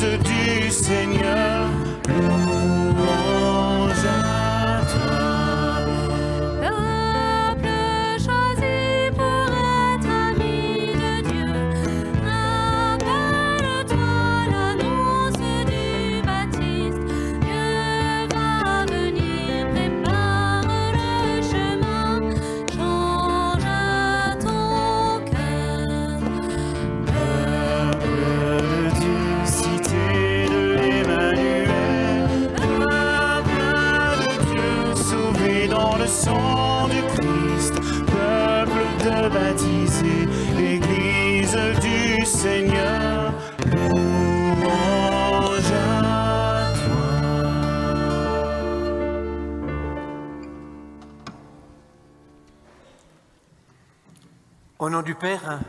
l'église du Seigneur. Louange à toi. Peuple choisi pour être ami de Dieu, rappelle-toi l'annonce du baptiste. Dieu va venir, prépare le chemin, change ton cœur. Peuple de Dieu, cité de l'Emmanuel, peuple de Dieu, sauvé dans le sang du Christ, peuple de baptisés, l'église du Seigneur, louange à toi. Au nom du Père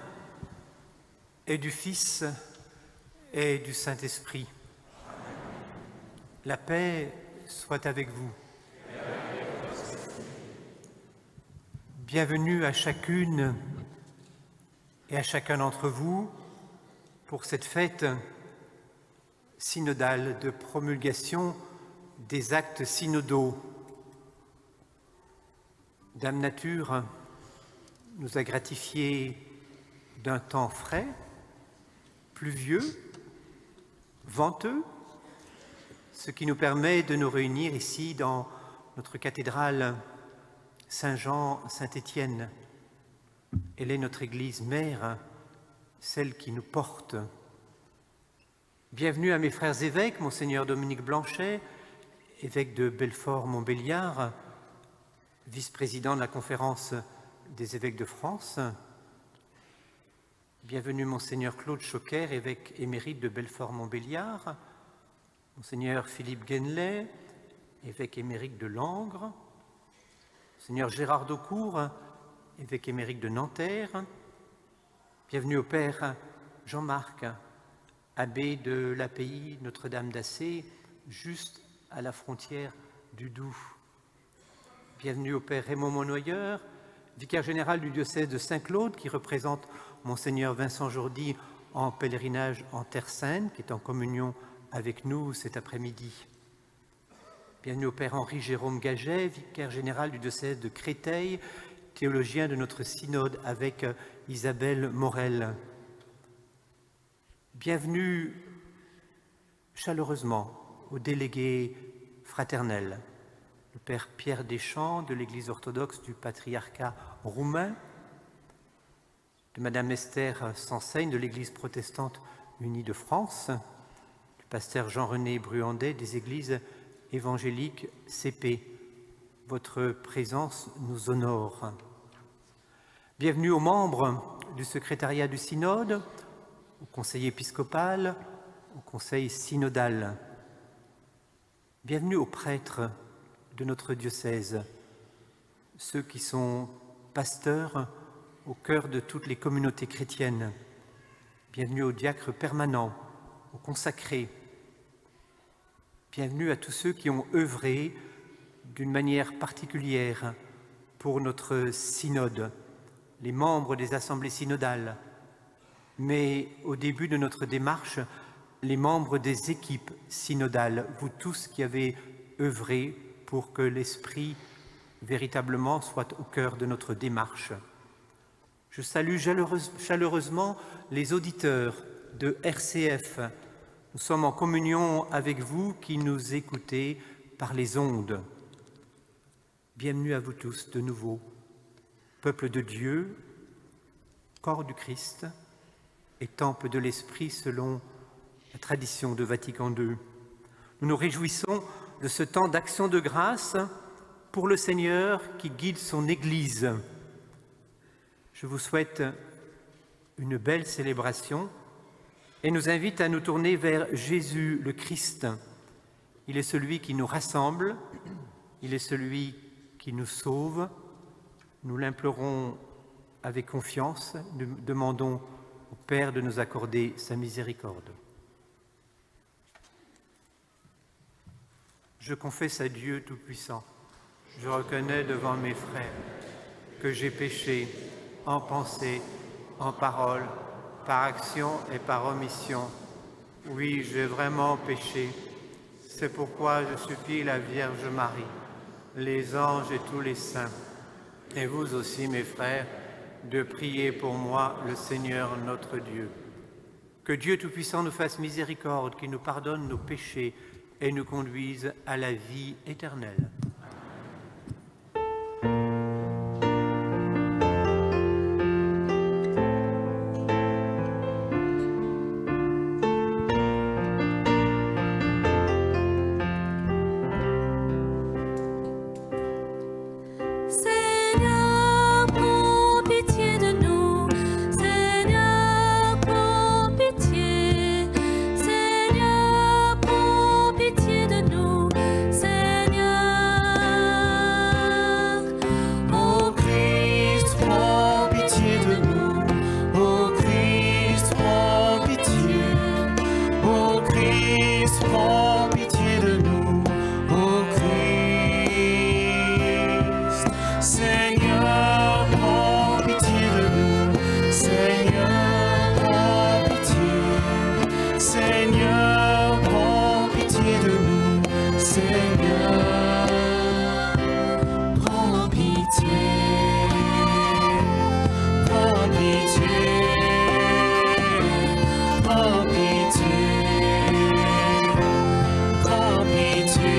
et du Fils et du Saint-Esprit, la paix soit avec vous. Bienvenue à chacune et à chacun d'entre vous pour cette fête synodale de promulgation des actes synodaux. Dame Nature nous a gratifiés d'un temps frais, pluvieux, venteux, ce qui nous permet de nous réunir ici dans notre cathédrale Saint-Jean-Saint-Étienne. Elle est notre Église mère, celle qui nous porte. Bienvenue à mes frères évêques, Monseigneur Dominique Blanchet, évêque de Belfort-Montbéliard, vice-président de la Conférence des évêques de France. Bienvenue Monseigneur Claude Choquer, évêque émérite de Belfort-Montbéliard, Monseigneur Philippe Guenlet, évêque émérite de Langres, Monseigneur Gérard Daucourt, évêque émérite de Nanterre. Bienvenue au Père Jean-Marc, abbé de l'abbaye Notre-Dame d'Assé, juste à la frontière du Doubs. Bienvenue au Père Raymond Monnoyeur, vicaire général du diocèse de Saint-Claude, qui représente Monseigneur Vincent Jourdi en pèlerinage en Terre Sainte, qui est en communion avec nous cet après-midi. Bienvenue au Père Henri-Jérôme Gaget, vicaire général du diocèse de Créteil, théologien de notre synode avec Isabelle Morel. Bienvenue chaleureusement aux délégués fraternels, le Père Pierre Deschamps de l'Église orthodoxe du patriarcat roumain, de Madame Esther Sanseigne de l'Église protestante unie de France, du pasteur Jean-René Bruandet des Églises évangéliques CP. Votre présence nous honore. Bienvenue aux membres du secrétariat du synode, au conseil épiscopal, au conseil synodal. Bienvenue aux prêtres de notre diocèse, ceux qui sont pasteurs au cœur de toutes les communautés chrétiennes. Bienvenue aux diacres permanents, aux consacrés. Bienvenue à tous ceux qui ont œuvré d'une manière particulière pour notre synode, les membres des assemblées synodales, mais au début de notre démarche, les membres des équipes synodales, vous tous qui avez œuvré pour que l'Esprit véritablement soit au cœur de notre démarche. Je salue chaleureusement les auditeurs de RCF. Nous sommes en communion avec vous qui nous écoutez par les ondes. Bienvenue à vous tous de nouveau, peuple de Dieu, corps du Christ et temple de l'Esprit selon la tradition de Vatican II. Nous nous réjouissons de ce temps d'action de grâce pour le Seigneur qui guide son Église. Je vous souhaite une belle célébration et nous invite à nous tourner vers Jésus le Christ. Il est celui qui nous rassemble, il est celui qui nous sauve. Nous l'implorons avec confiance, nous demandons au Père de nous accorder sa miséricorde. Je confesse à Dieu Tout-Puissant, je reconnais devant mes frères que j'ai péché en pensée, en parole, par action et par omission, Oui, j'ai vraiment péché. C'est pourquoi je supplie la Vierge Marie, les anges et tous les saints, et vous aussi, mes frères, de prier pour moi, le Seigneur notre Dieu. Que Dieu Tout-Puissant nous fasse miséricorde, qu'il nous pardonne nos péchés et nous conduise à la vie éternelle. Seigneur, prends pitié de nous. Seigneur, prends pitié. Seigneur, prends pitié de nous. Seigneur. Ô Christ, prends pitié de nous. Ô Christ, prends pitié. Ô Christ, prends pitié de nous. Ô Christ, Seigneur, prends pitié de nous. Seigneur, prends pitié. Seigneur, prends pitié de nous. Seigneur, prends pitié. Prends pitié. Prends pitié. Prends pitié.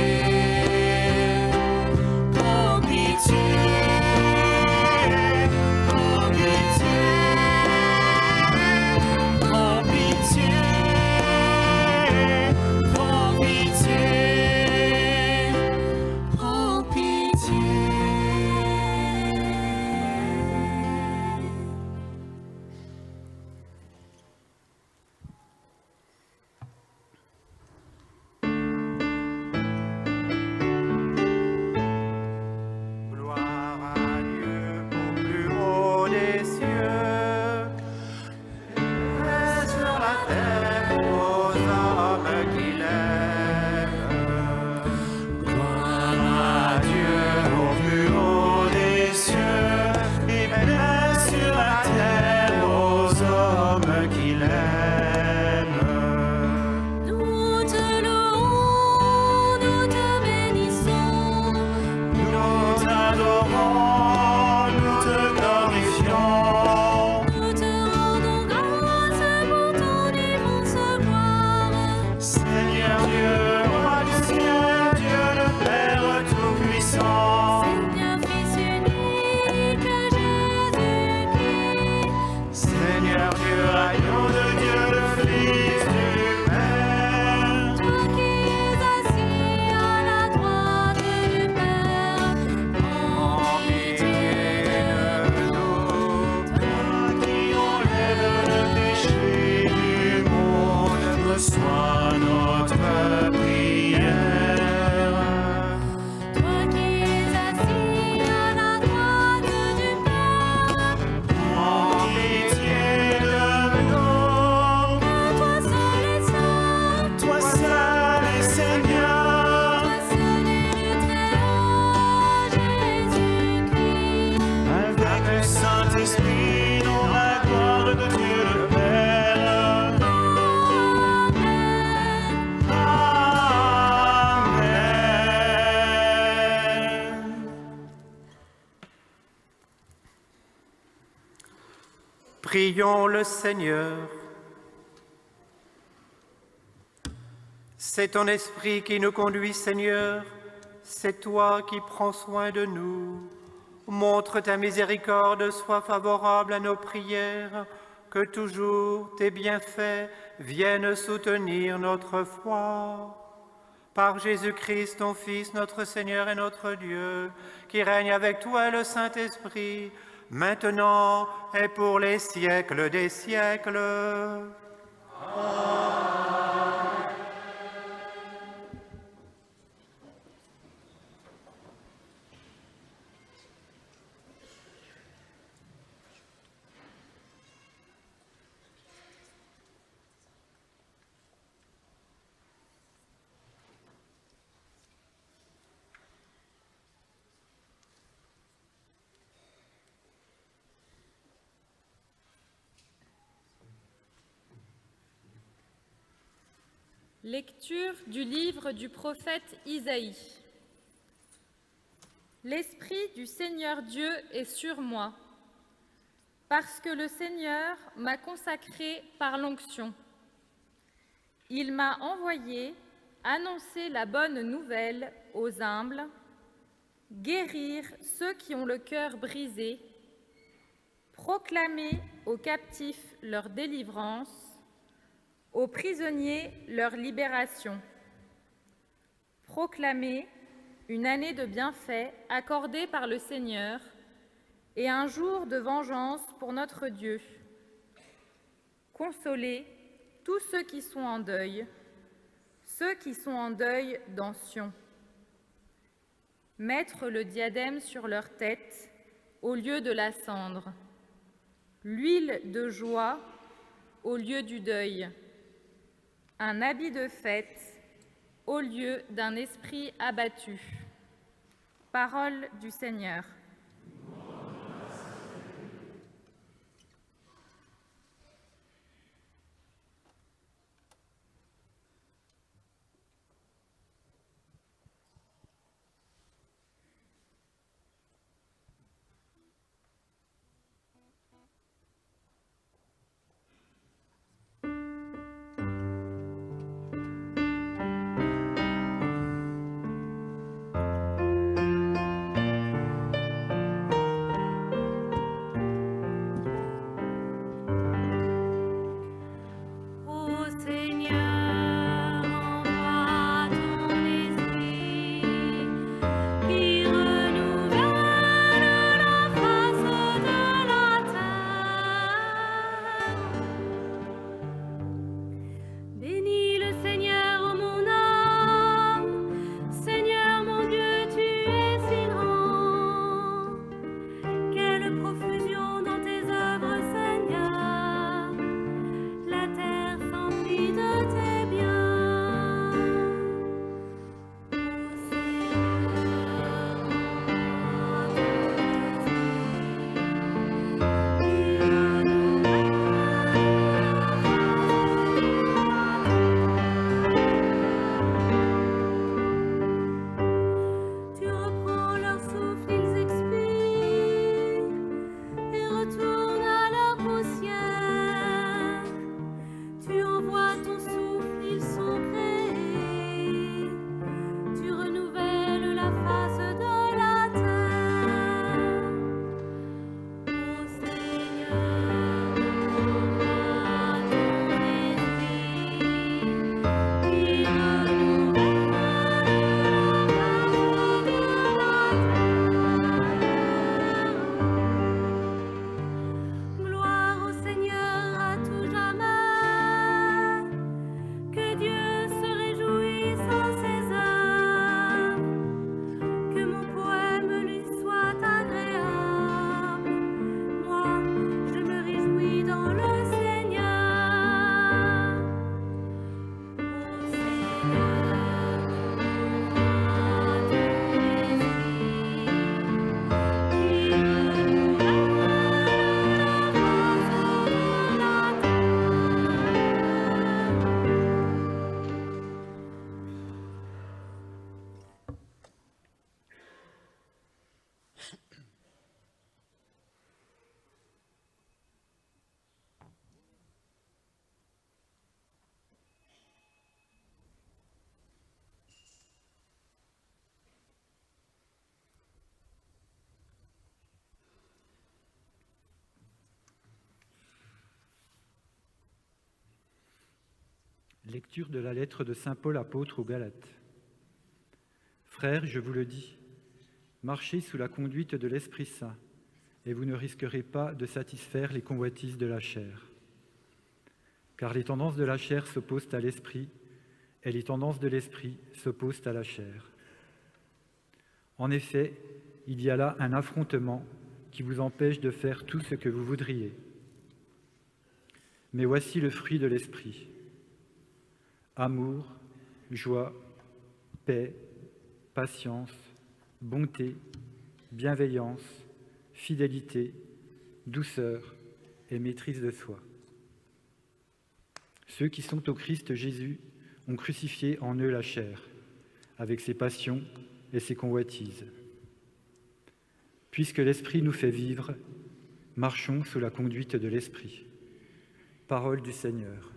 Prends pitié. Prends pitié. Prends pitié. Prends pitié. Prends pitié. Gloire à Dieu au plus haut des cieux, et sur la terre aux hommes qu'il aime. Gloire à Dieu au plus haut des cieux, et paix sur la terre aux hommes qu'il aime. Nous te louons, nous te bénissons. Nous t'adorons, nous te glorifions. Nous te rendons grâce pour ton immense gloire. Seigneur Dieu, roi du ciel, Dieu le Père Tout-Puissant. Seigneur, Fils unique, Jésus-Christ. Seigneur Dieu, agneau de Dieu, le Fils du Père. Toi qui es assis à la droite du Père, prends pitié de nous. Toi qui enlèves le péché du monde, reçois notre prière. Toi qui es assis à la droite du Père, Prends pitié de nous. toi seul est saint, Toi seul est Seigneur. toi seul est du Très-Haut, Jésus-Christ. Avec le Saint-Esprit, dans la gloire de Dieu le Père. Amen. Prions le Seigneur. C'est ton esprit qui nous conduit, Seigneur. C'est toi qui prends soin de nous. Montre ta miséricorde, sois favorable à nos prières, que toujours tes bienfaits viennent soutenir notre foi. Par Jésus-Christ, ton Fils, notre Seigneur et notre Dieu, qui règne avec toi et le Saint-Esprit, maintenant et pour les siècles des siècles. Lecture du livre du prophète Isaïe. L'Esprit du Seigneur Dieu est sur moi, parce que le Seigneur m'a consacré par l'onction. Il m'a envoyé annoncer la bonne nouvelle aux humbles, guérir ceux qui ont le cœur brisé, proclamer aux captifs leur délivrance, aux prisonniers leur libération, proclamer une année de bienfaits accordée par le Seigneur et un jour de vengeance pour notre Dieu, consoler tous ceux qui sont en deuil dans Sion, mettre le diadème sur leur tête au lieu de la cendre, l'huile de joie au lieu du deuil, un habit de fête au lieu d'un esprit abattu. Parole du Seigneur. Lecture de la lettre de saint Paul apôtre aux Galates. Frères, je vous le dis, marchez sous la conduite de l'Esprit Saint, et vous ne risquerez pas de satisfaire les convoitises de la chair. Car les tendances de la chair s'opposent à l'Esprit, et les tendances de l'Esprit s'opposent à la chair. En effet, il y a là un affrontement qui vous empêche de faire tout ce que vous voudriez. Mais voici le fruit de l'Esprit. Amour, joie, paix, patience, bonté, bienveillance, fidélité, douceur et maîtrise de soi. Ceux qui sont au Christ Jésus ont crucifié en eux la chair, avec ses passions et ses convoitises. Puisque l'Esprit nous fait vivre, marchons sous la conduite de l'Esprit. Parole du Seigneur.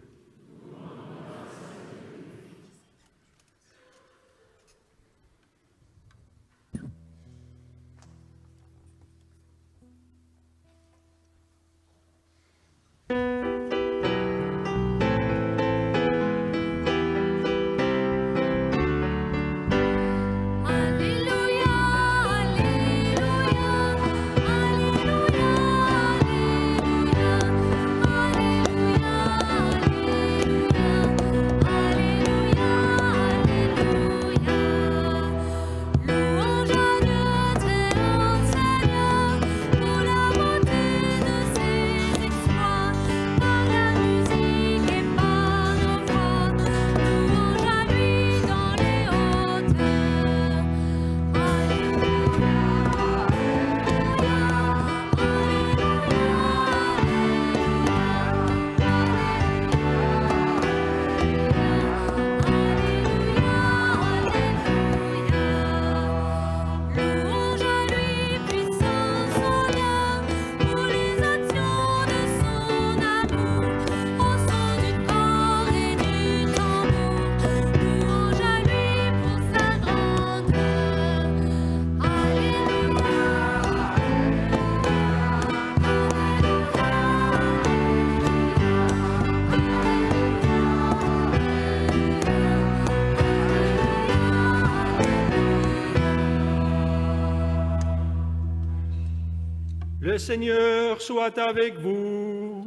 Le Seigneur soit avec vous.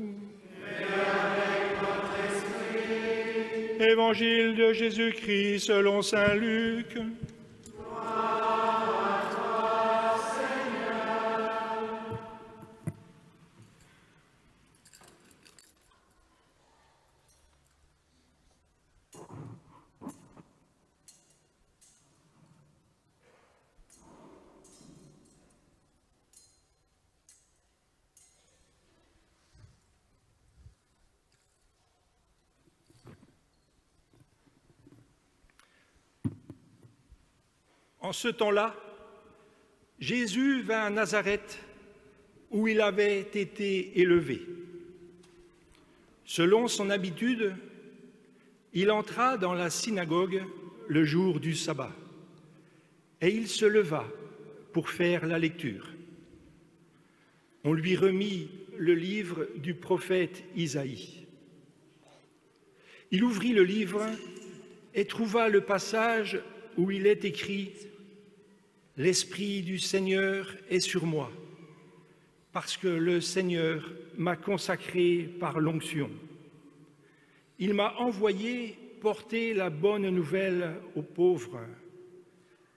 Et avec votre esprit. Évangile de Jésus-Christ selon saint Luc. Gloire à toi, Seigneur. En ce temps-là, Jésus vint à Nazareth, où il avait été élevé. Selon son habitude, il entra dans la synagogue le jour du sabbat, et il se leva pour faire la lecture. On lui remit le livre du prophète Isaïe. Il ouvrit le livre et trouva le passage où il est écrit « L'Esprit du Seigneur est sur moi, parce que le Seigneur m'a consacré par l'onction. Il m'a envoyé porter la bonne nouvelle aux pauvres,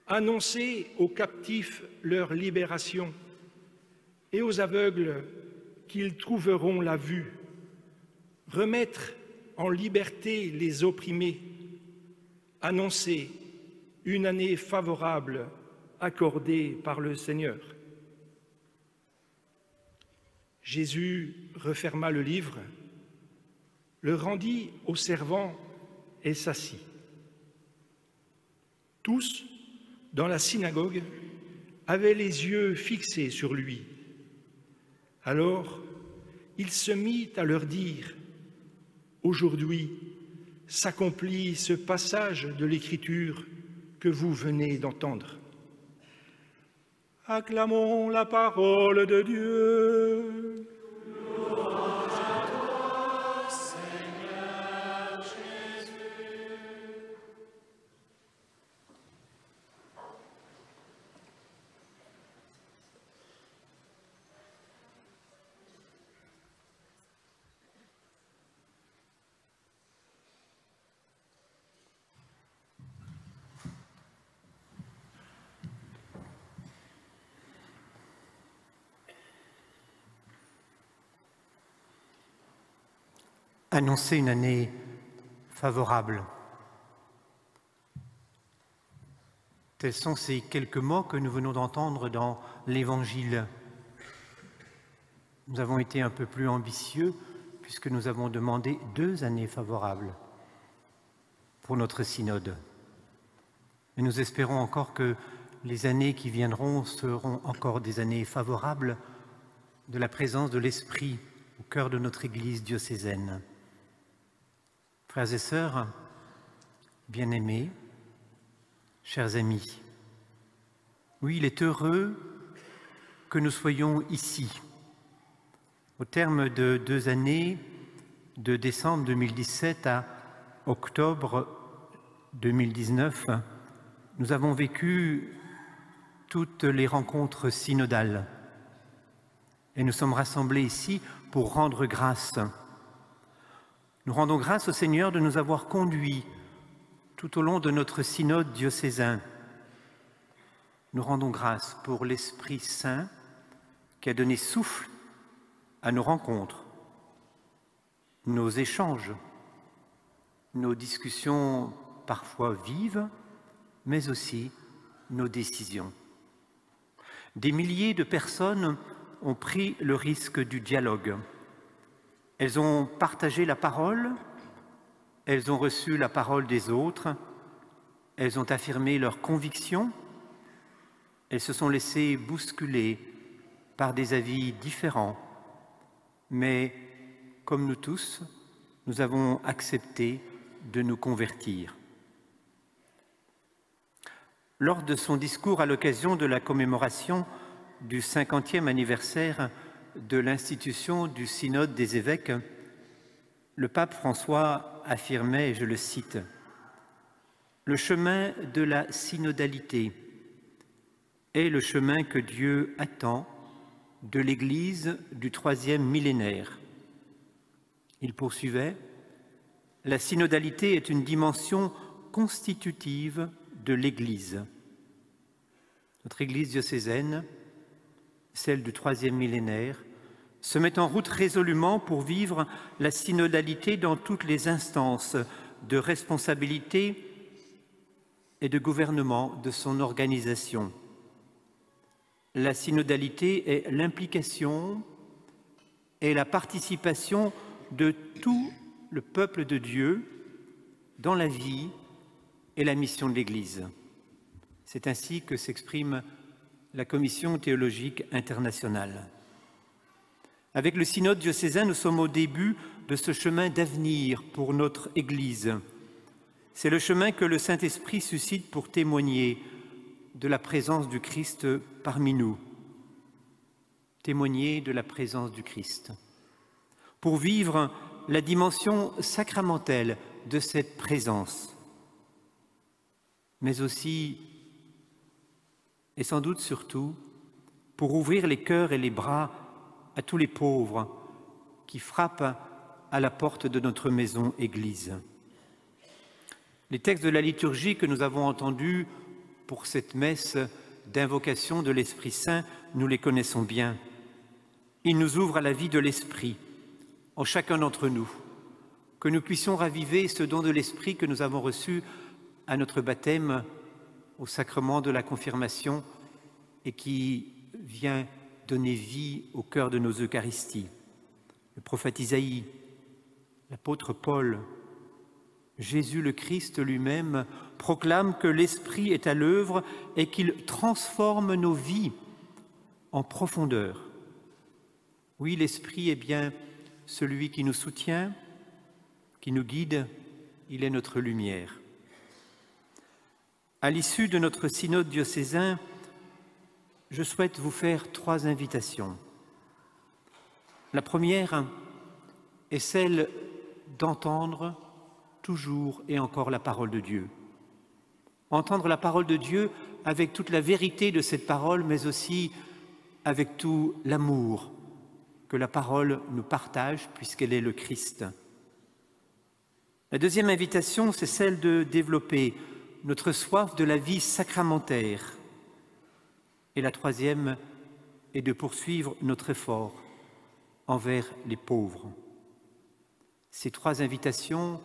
annoncer aux captifs leur libération et aux aveugles qu'ils trouveront la vue, remettre en liberté les opprimés, annoncer une année favorable accordée par le Seigneur. » Jésus referma le livre, le rendit aux servants et s'assit. Tous, dans la synagogue, avaient les yeux fixés sur lui. Alors, il se mit à leur dire « Aujourd'hui s'accomplit ce passage de l'Écriture que vous venez d'entendre. » Acclamons la parole de Dieu. Louange à toi, Seigneur Jésus. Annoncer une année favorable. Tels sont ces quelques mots que nous venons d'entendre dans l'Évangile. Nous avons été un peu plus ambitieux puisque nous avons demandé 2 années favorables. pour notre synode. Et nous espérons encore que les années qui viendront seront encore des années favorables de la présence de l'Esprit au cœur de notre Église diocésaine. Frères et sœurs, bien-aimés, chers amis, oui, il est heureux que nous soyons ici. Au terme de 2 années, de décembre 2017 à octobre 2019, nous avons vécu toutes les rencontres synodales et nous sommes rassemblés ici pour rendre grâce. Nous rendons grâce au Seigneur de nous avoir conduits tout au long de notre synode diocésain. Nous rendons grâce pour l'Esprit Saint qui a donné souffle à nos rencontres, nos échanges, nos discussions parfois vives, mais aussi nos décisions. Des milliers de personnes ont pris le risque du dialogue. Elles ont partagé la parole, elles ont reçu la parole des autres, elles ont affirmé leurs convictions, elles se sont laissées bousculer par des avis différents. Mais, comme nous tous, nous avons accepté de nous convertir. Lors de son discours à l'occasion de la commémoration du 50e anniversaire de l'institution du Synode des évêques, le pape François affirmait, et je le cite, « Le chemin de la synodalité est le chemin que Dieu attend de l'Église du 3e millénaire. » Il poursuivait, « La synodalité est une dimension constitutive de l'Église. » Notre Église diocésaine, celle du 3e millénaire, se met en route résolument pour vivre la synodalité dans toutes les instances de responsabilité et de gouvernement de son organisation. La synodalité est l'implication et la participation de tout le peuple de Dieu dans la vie et la mission de l'Église. C'est ainsi que s'exprime la Commission théologique internationale. Avec le synode diocésain, nous sommes au début de ce chemin d'avenir pour notre Église. C'est le chemin que le Saint-Esprit suscite pour témoigner de la présence du Christ parmi nous. Témoigner de la présence du Christ. Pour vivre la dimension sacramentelle de cette présence. Mais aussi, et sans doute surtout, pour ouvrir les cœurs et les bras à tous les pauvres qui frappent à la porte de notre maison Église. Les textes de la liturgie que nous avons entendus pour cette messe d'invocation de l'Esprit Saint, nous les connaissons bien. Ils nous ouvrent à la vie de l'Esprit, en chacun d'entre nous, que nous puissions raviver ce don de l'Esprit que nous avons reçu à notre baptême, au sacrement de la confirmation et qui vient donner vie au cœur de nos Eucharisties. Le prophète Isaïe, l'apôtre Paul, Jésus le Christ lui-même proclame que l'Esprit est à l'œuvre et qu'il transforme nos vies en profondeur. Oui, l'Esprit est bien celui qui nous soutient, qui nous guide, il est notre lumière. À l'issue de notre synode diocésain, je souhaite vous faire 3 invitations. La première est celle d'entendre toujours et encore la parole de Dieu. Entendre la parole de Dieu avec toute la vérité de cette parole, mais aussi avec tout l'amour que la parole nous partage puisqu'elle est le Christ. La deuxième invitation, c'est celle de développer notre soif de la vie sacramentaire. Et la troisième est de poursuivre notre effort envers les pauvres. Ces 3 invitations,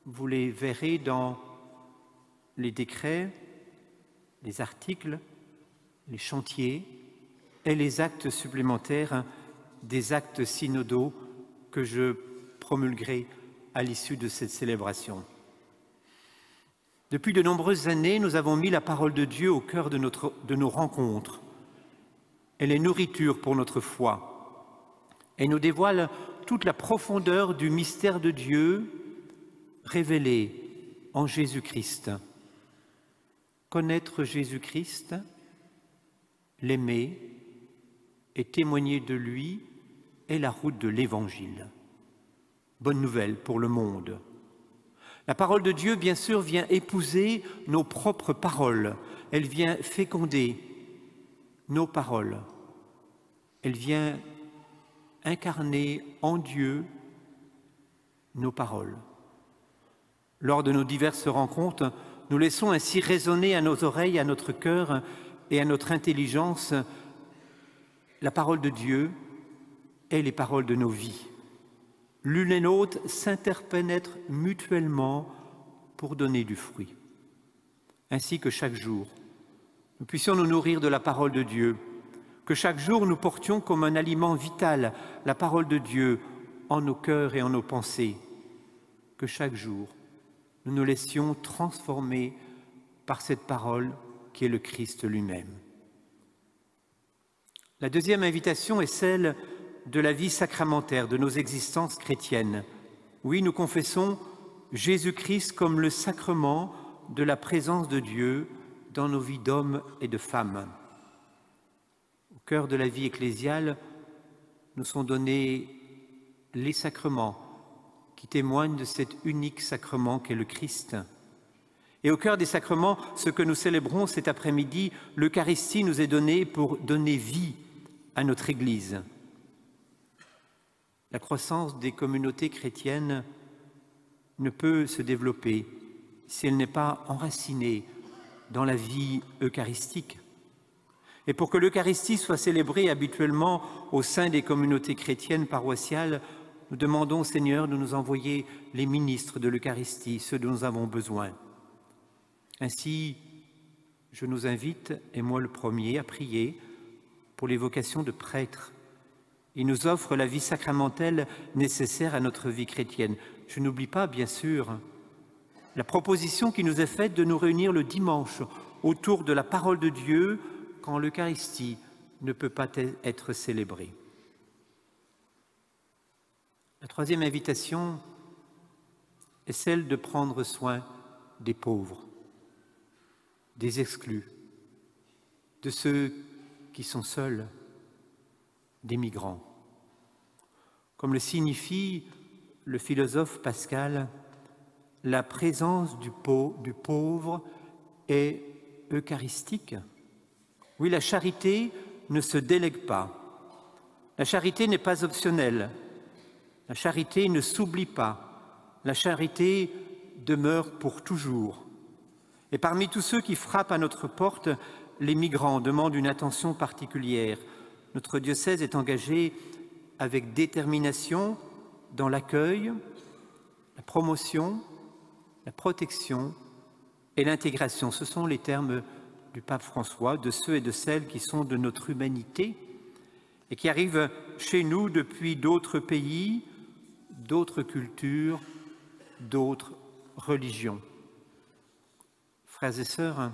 vous les verrez dans les décrets, les articles, les chantiers et les actes supplémentaires des actes synodaux que je promulguerai à l'issue de cette célébration. Depuis de nombreuses années, nous avons mis la parole de Dieu au cœur de nos rencontres. Elle est nourriture pour notre foi. Elle nous dévoile toute la profondeur du mystère de Dieu révélé en Jésus-Christ. Connaître Jésus-Christ, l'aimer et témoigner de lui est la route de l'Évangile. Bonne nouvelle pour le monde. La parole de Dieu, bien sûr, vient épouser nos propres paroles. Elle vient féconder nos paroles. Elle vient incarner en Dieu nos paroles. Lors de nos diverses rencontres, nous laissons ainsi résonner à nos oreilles, à notre cœur et à notre intelligence la parole de Dieu et les paroles de nos vies. L'une et l'autre s'interpénètrent mutuellement pour donner du fruit. Ainsi que chaque jour, nous puissions nous nourrir de la parole de Dieu, que chaque jour nous portions comme un aliment vital la parole de Dieu en nos cœurs et en nos pensées, que chaque jour nous nous laissions transformer par cette parole qui est le Christ lui-même. La deuxième invitation est celle de la vie sacramentaire, de nos existences chrétiennes. Oui, nous confessons Jésus-Christ comme le sacrement de la présence de Dieu dans nos vies d'hommes et de femmes. Au cœur de la vie ecclésiale, nous sont donnés les sacrements qui témoignent de cet unique sacrement qu'est le Christ. Et au cœur des sacrements, ce que nous célébrons cet après-midi, l'Eucharistie nous est donnée pour donner vie à notre Église. La croissance des communautés chrétiennes ne peut se développer si elle n'est pas enracinée dans la vie eucharistique. Et pour que l'Eucharistie soit célébrée habituellement au sein des communautés chrétiennes paroissiales, nous demandons au Seigneur de nous envoyer les ministres de l'Eucharistie, ceux dont nous avons besoin. Ainsi, je nous invite, et moi le premier, à prier pour les vocations de prêtres. Il nous offre la vie sacramentelle nécessaire à notre vie chrétienne. Je n'oublie pas, bien sûr, la proposition qui nous est faite de nous réunir le dimanche autour de la parole de Dieu quand l'Eucharistie ne peut pas être célébrée. La troisième invitation est celle de prendre soin des pauvres, des exclus, de ceux qui sont seuls, des migrants. Comme le signifie le philosophe Pascal, la présence du pauvre est eucharistique. Oui, la charité ne se délègue pas. La charité n'est pas optionnelle. La charité ne s'oublie pas. La charité demeure pour toujours. Et parmi tous ceux qui frappent à notre porte, les migrants demandent une attention particulière. Notre diocèse est engagé avec détermination dans l'accueil, la promotion, la protection et l'intégration. Ce sont les termes du pape François, de ceux et de celles qui sont de notre humanité et qui arrivent chez nous depuis d'autres pays, d'autres cultures, d'autres religions. Frères et sœurs,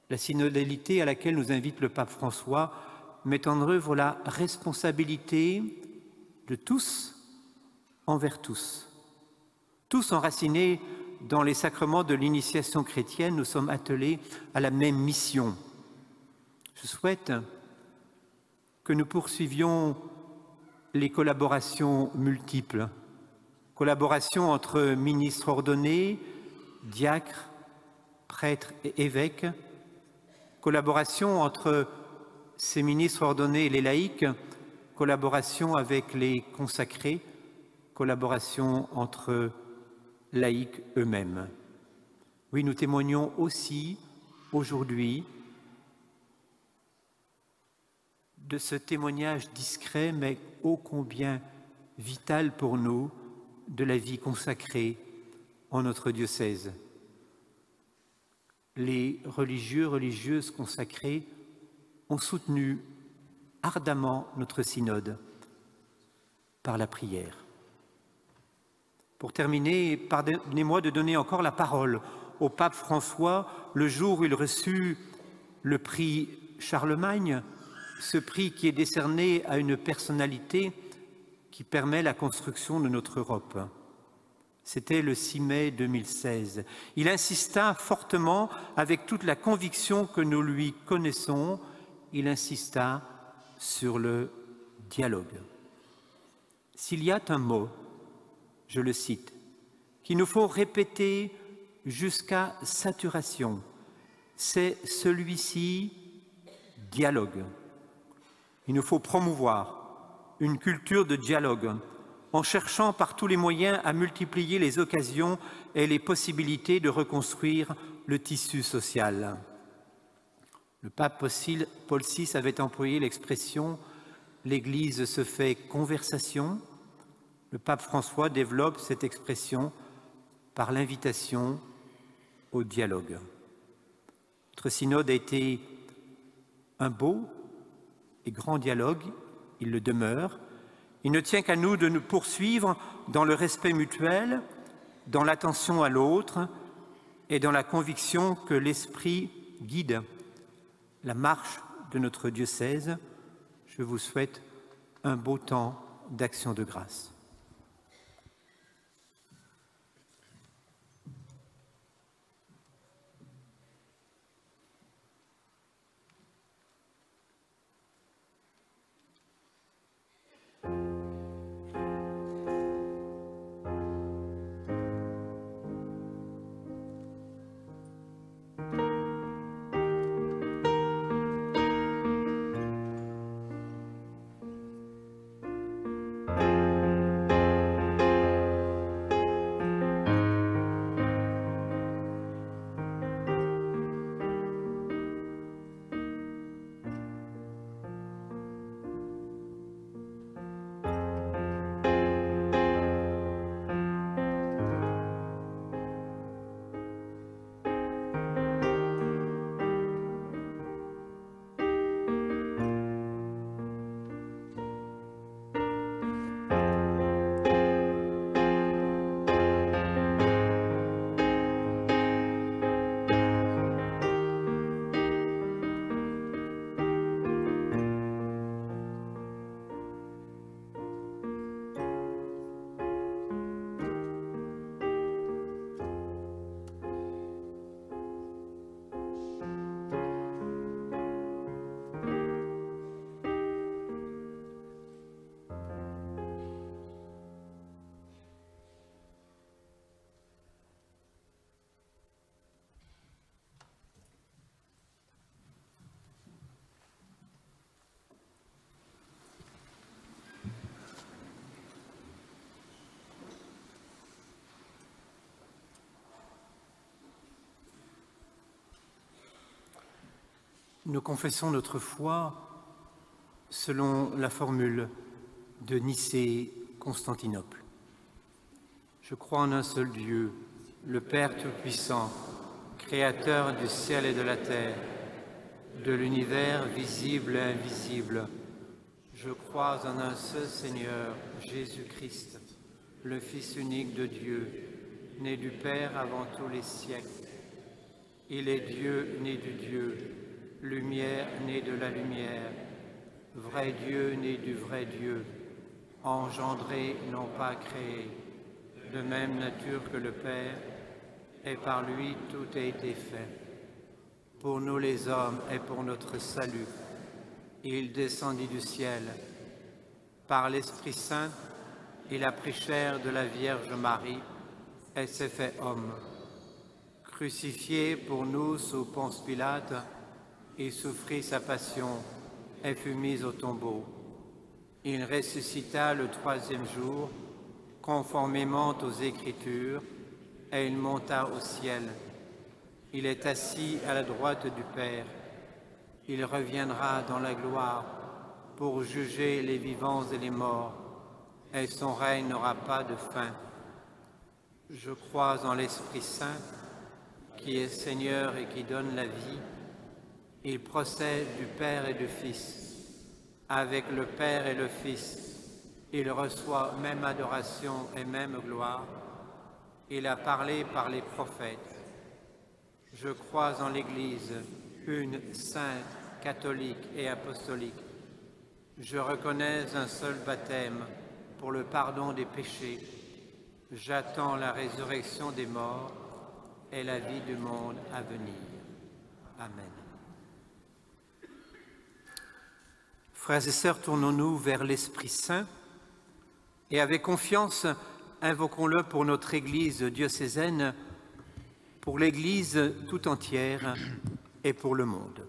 la synodalité à laquelle nous invite le pape François met en œuvre la responsabilité de tous envers tous. Tous enracinés dans les sacrements de l'initiation chrétienne, nous sommes attelés à la même mission. Je souhaite que nous poursuivions les collaborations multiples, collaborations entre ministres ordonnés, diacres, prêtres et évêques, collaboration entre ces ministres ordonnés et les laïcs, collaboration avec les consacrés, collaboration entre laïcs eux-mêmes. Oui, nous témoignons aussi aujourd'hui de ce témoignage discret mais ô combien vital pour nous de la vie consacrée en notre diocèse. Les religieux, religieuses consacrés ont soutenu ardemment notre synode par la prière. Pour terminer, pardonnez-moi de donner encore la parole au pape François le jour où il reçut le prix Charlemagne, ce prix qui est décerné à une personnalité qui permet la construction de notre Europe. C'était le 6 mai 2016. Il insista fortement, avec toute la conviction que nous lui connaissons, il insista sur le dialogue. S'il y a un mot, je le cite, qu'il nous faut répéter jusqu'à saturation, c'est celui-ci, dialogue. Il nous faut promouvoir une culture de dialogue en cherchant par tous les moyens à multiplier les occasions et les possibilités de reconstruire le tissu social. Le pape Paul VI avait employé l'expression « l'Église se fait conversation ». Le pape François développe cette expression par l'invitation au dialogue. Notre synode a été un beau et grand dialogue, il le demeure. Il ne tient qu'à nous de nous poursuivre dans le respect mutuel, dans l'attention à l'autre et dans la conviction que l'Esprit guide la marche de notre diocèse. Je vous souhaite un beau temps d'action de grâce. Nous confessons notre foi selon la formule de Nicée-Constantinople. Je crois en un seul Dieu, le Père Tout-Puissant, Créateur du ciel et de la terre, de l'univers visible et invisible. Je crois en un seul Seigneur, Jésus-Christ, le Fils unique de Dieu, né du Père avant tous les siècles. Il est Dieu né du Dieu, lumière née de la lumière, vrai Dieu né du vrai Dieu, engendré, non pas créé, de même nature que le Père, et par lui tout a été fait. Pour nous les hommes et pour notre salut, il descendit du ciel. Par l'Esprit Saint, il a pris chair de la Vierge Marie et s'est fait homme. Crucifié pour nous sous Ponce Pilate, il souffrit sa passion et fut mis au tombeau. Il ressuscita le troisième jour, conformément aux Écritures, et il monta au ciel. Il est assis à la droite du Père. Il reviendra dans la gloire pour juger les vivants et les morts, et son règne n'aura pas de fin. Je crois en l'Esprit Saint, qui est Seigneur et qui donne la vie. Il procède du Père et du Fils. Avec le Père et le Fils, il reçoit même adoration et même gloire. Il a parlé par les prophètes. Je crois en l'Église, une sainte, catholique et apostolique. Je reconnais un seul baptême pour le pardon des péchés. J'attends la résurrection des morts et la vie du monde à venir. Amen. Frères et sœurs, tournons-nous vers l'Esprit Saint et avec confiance, invoquons-le pour notre Église diocésaine, pour l'Église tout entière et pour le monde.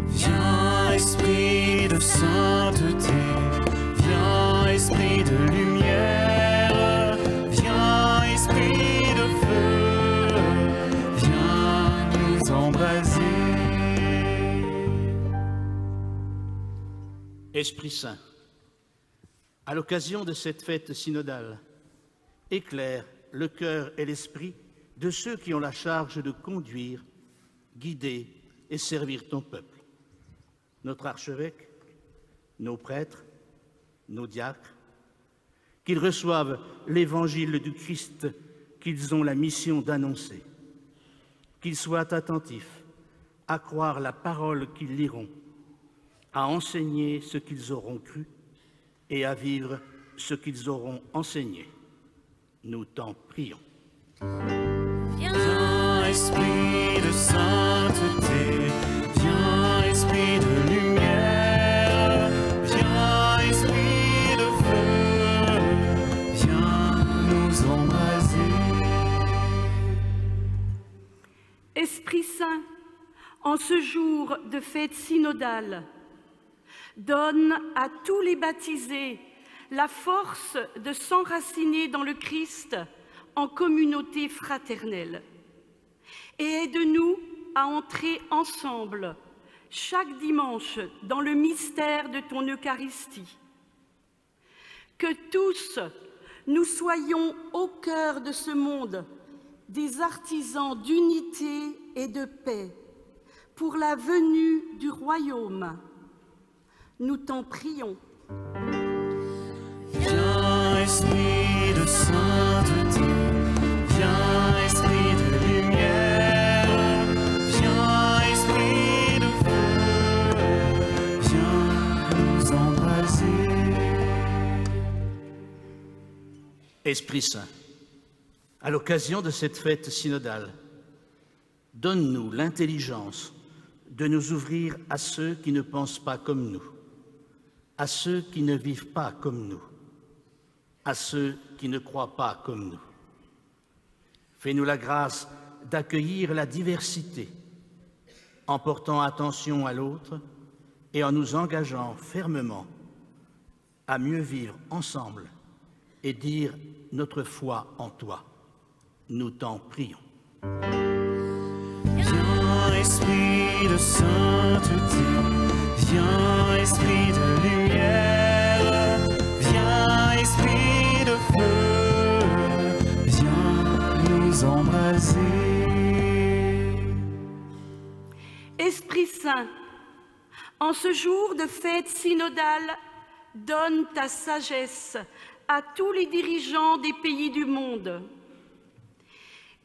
Viens, Esprit de sainteté, viens, Esprit de lumière, viens, Esprit de feu, viens nous embraser. Esprit Saint, à l'occasion de cette fête synodale, éclaire le cœur et l'esprit de ceux qui ont la charge de conduire, guider et servir ton peuple. Notre archevêque, nos prêtres, nos diacres, qu'ils reçoivent l'évangile du Christ qu'ils ont la mission d'annoncer, qu'ils soient attentifs à croire la parole qu'ils liront, à enseigner ce qu'ils auront cru et à vivre ce qu'ils auront enseigné. Nous t'en prions. Viens, Esprit de sainteté, viens, Esprit de lumière, viens, Esprit de feu, viens nous embraser. Esprit Saint, en ce jour de fête synodale, donne à tous les baptisés la force de s'enraciner dans le Christ en communauté fraternelle. Et aide-nous à entrer ensemble chaque dimanche dans le mystère de ton Eucharistie. Que tous nous soyons au cœur de ce monde des artisans d'unité et de paix pour la venue du royaume. Nous t'en prions. Viens, Esprit de sainteté, viens, Esprit de lumière, viens, Esprit de feu, viens nous embraser. Esprit Saint, à l'occasion de cette fête synodale, donne-nous l'intelligence de nous ouvrir à ceux qui ne pensent pas comme nous, à ceux qui ne vivent pas comme nous, à ceux qui ne croient pas comme nous. Fais-nous la grâce d'accueillir la diversité en portant attention à l'autre et en nous engageant fermement à mieux vivre ensemble et dire notre foi en toi. Nous t'en prions. Viens, Esprit de sainteté, viens, Esprit de lumière, viens, Esprit de feu, viens nous embraser. Esprit Saint, en ce jour de fête synodale, donne ta sagesse à tous les dirigeants des pays du monde.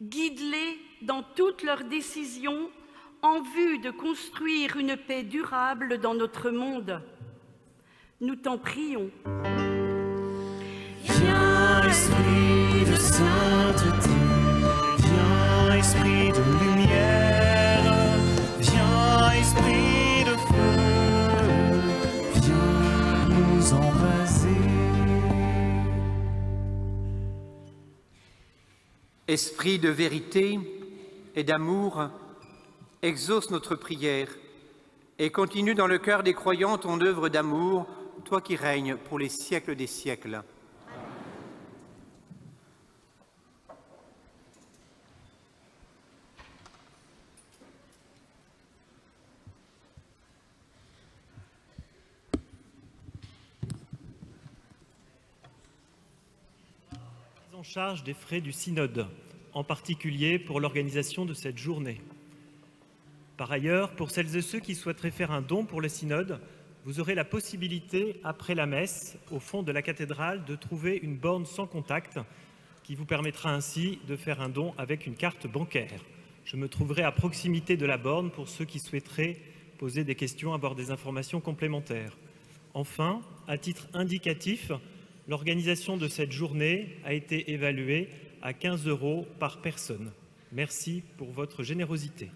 Guide-les dans toutes leurs décisions en vue de construire une paix durable dans notre monde. Nous t'en prions. Viens, Esprit de sainteté, viens, Esprit de lumière, viens, Esprit de feu, viens nous embraser. Esprit de vérité et d'amour, exauce notre prière et continue dans le cœur des croyants ton œuvre d'amour, toi qui règnes pour les siècles des siècles. En charge des frais du synode. en particulier pour l'organisation de cette journée. Par ailleurs, pour celles et ceux qui souhaiteraient faire un don pour le synode, vous aurez la possibilité, après la messe, au fond de la cathédrale, de trouver une borne sans contact qui vous permettra ainsi de faire un don avec une carte bancaire. Je me trouverai à proximité de la borne pour ceux qui souhaiteraient poser des questions, avoir des informations complémentaires. Enfin, à titre indicatif, l'organisation de cette journée a été évaluée à 15 € par personne. Merci pour votre générosité.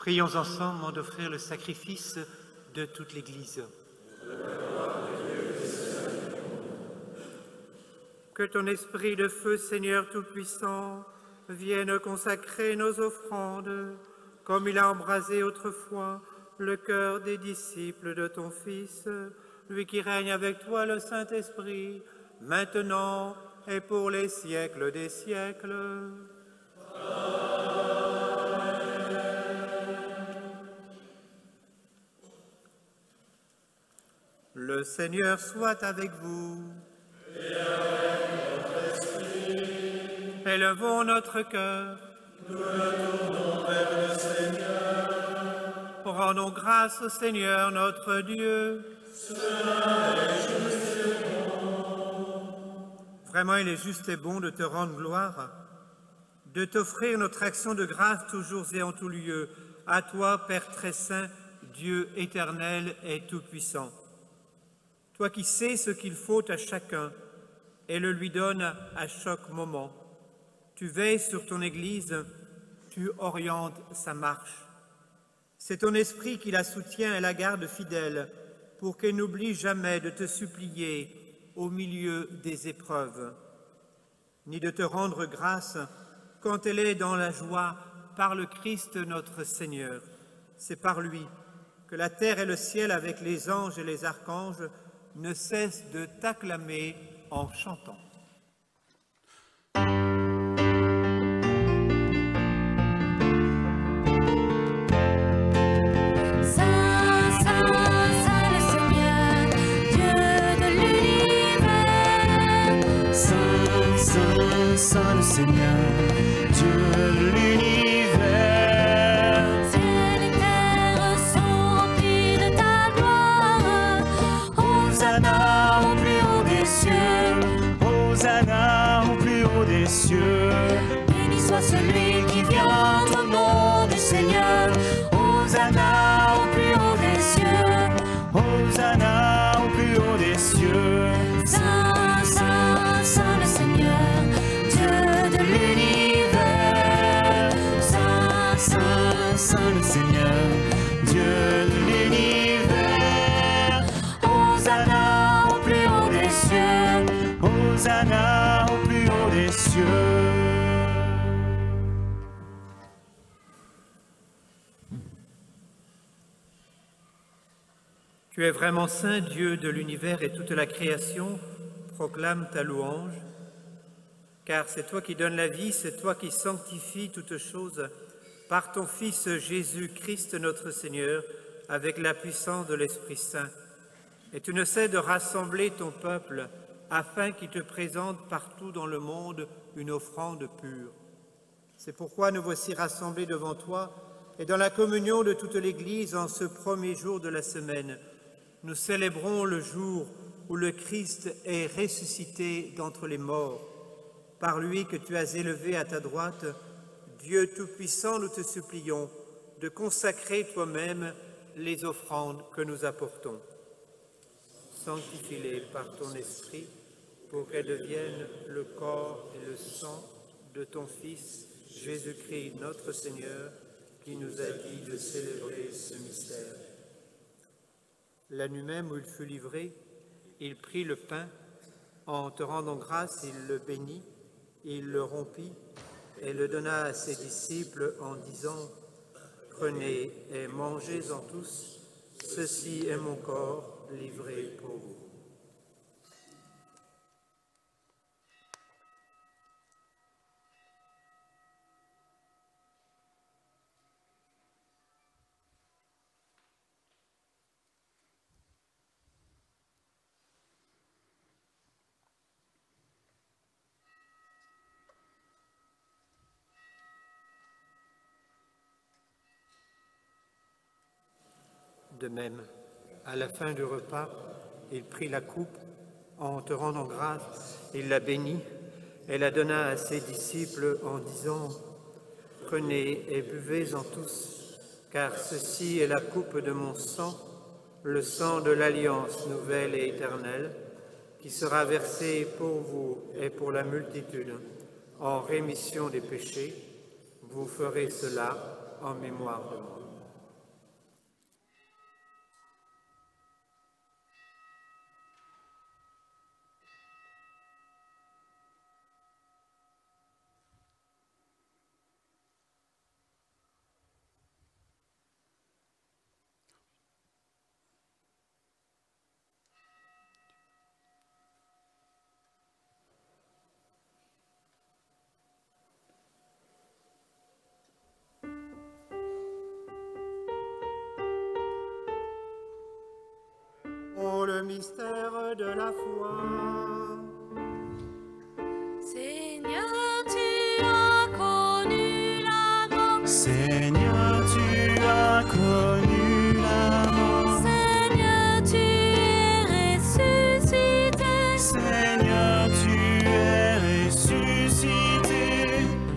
Prions ensemble d'offrir le sacrifice de toute l'Église. Que ton esprit de feu, Seigneur Tout-Puissant, vienne consacrer nos offrandes, comme il a embrasé autrefois le cœur des disciples de ton Fils, lui qui règne avec toi le Saint-Esprit, maintenant et pour les siècles des siècles. Le Seigneur soit avec vous. Et avec notre esprit. Élevons notre cœur. Nous le tournons vers le Seigneur. Rendons grâce au Seigneur notre Dieu. Cela est juste et bon. Vraiment, il est juste et bon de te rendre gloire, de t'offrir notre action de grâce toujours et en tout lieu. À toi, Père très saint, Dieu éternel et tout-puissant. Toi qui sais ce qu'il faut à chacun et le lui donnes à chaque moment. Tu veilles sur ton Église, tu orientes sa marche. C'est ton esprit qui la soutient et la garde fidèle pour qu'elle n'oublie jamais de te supplier au milieu des épreuves, ni de te rendre grâce quand elle est dans la joie par le Christ notre Seigneur. C'est par lui que la terre et le ciel avec les anges et les archanges ne cessent de t'acclamer en chantant. Saint le Seigneur, Dieu de l'univers. Ciel et terre sont remplis de ta gloire. Hosanna au plus haut des cieux, Hosanna au plus haut des cieux. Béni soit celui qui vient au nom du Seigneur. Hosanna au plus haut des cieux. Hosanna au plus haut des cieux. Saint, Saint, Saint le Seigneur, Dieu de l'univers. Saint, Saint, Saint le Seigneur, Dieu de l'univers. Hosanna au plus haut des cieux. Hosanna au plus haut des cieux. Tu es vraiment saint, Dieu de l'univers, et toute la création proclame ta louange. Car c'est toi qui donnes la vie, c'est toi qui sanctifies toutes choses par ton Fils Jésus-Christ notre Seigneur, avec la puissance de l'Esprit Saint. Et tu ne cesses de rassembler ton peuple afin qu'il te présente partout dans le monde une offrande pure. C'est pourquoi nous voici rassemblés devant toi et dans la communion de toute l'Église en ce premier jour de la semaine. Nous célébrons le jour où le Christ est ressuscité d'entre les morts. Par lui que tu as élevé à ta droite, Dieu Tout-Puissant, nous te supplions de consacrer toi-même les offrandes que nous apportons. Sanctifie-les par ton Esprit pour qu'elles deviennent le corps et le sang de ton Fils, Jésus-Christ, notre Seigneur, qui nous a dit de célébrer ce mystère. La nuit même où il fut livré, il prit le pain, en te rendant grâce, il le bénit, il le rompit et le donna à ses disciples en disant « Prenez et mangez-en tous, ceci est mon corps livré pour vous. » De même, à la fin du repas, il prit la coupe, en te rendant grâce, il la bénit et la donna à ses disciples en disant « Prenez et buvez-en tous, car ceci est la coupe de mon sang, le sang de l'alliance nouvelle et éternelle, qui sera versé pour vous et pour la multitude, en rémission des péchés. Vous ferez cela en mémoire de moi. » le mystère de la foi. Seigneur, tu as connu la mort. Seigneur, tu as connu la mort. Seigneur, tu es ressuscité. Seigneur, tu es ressuscité.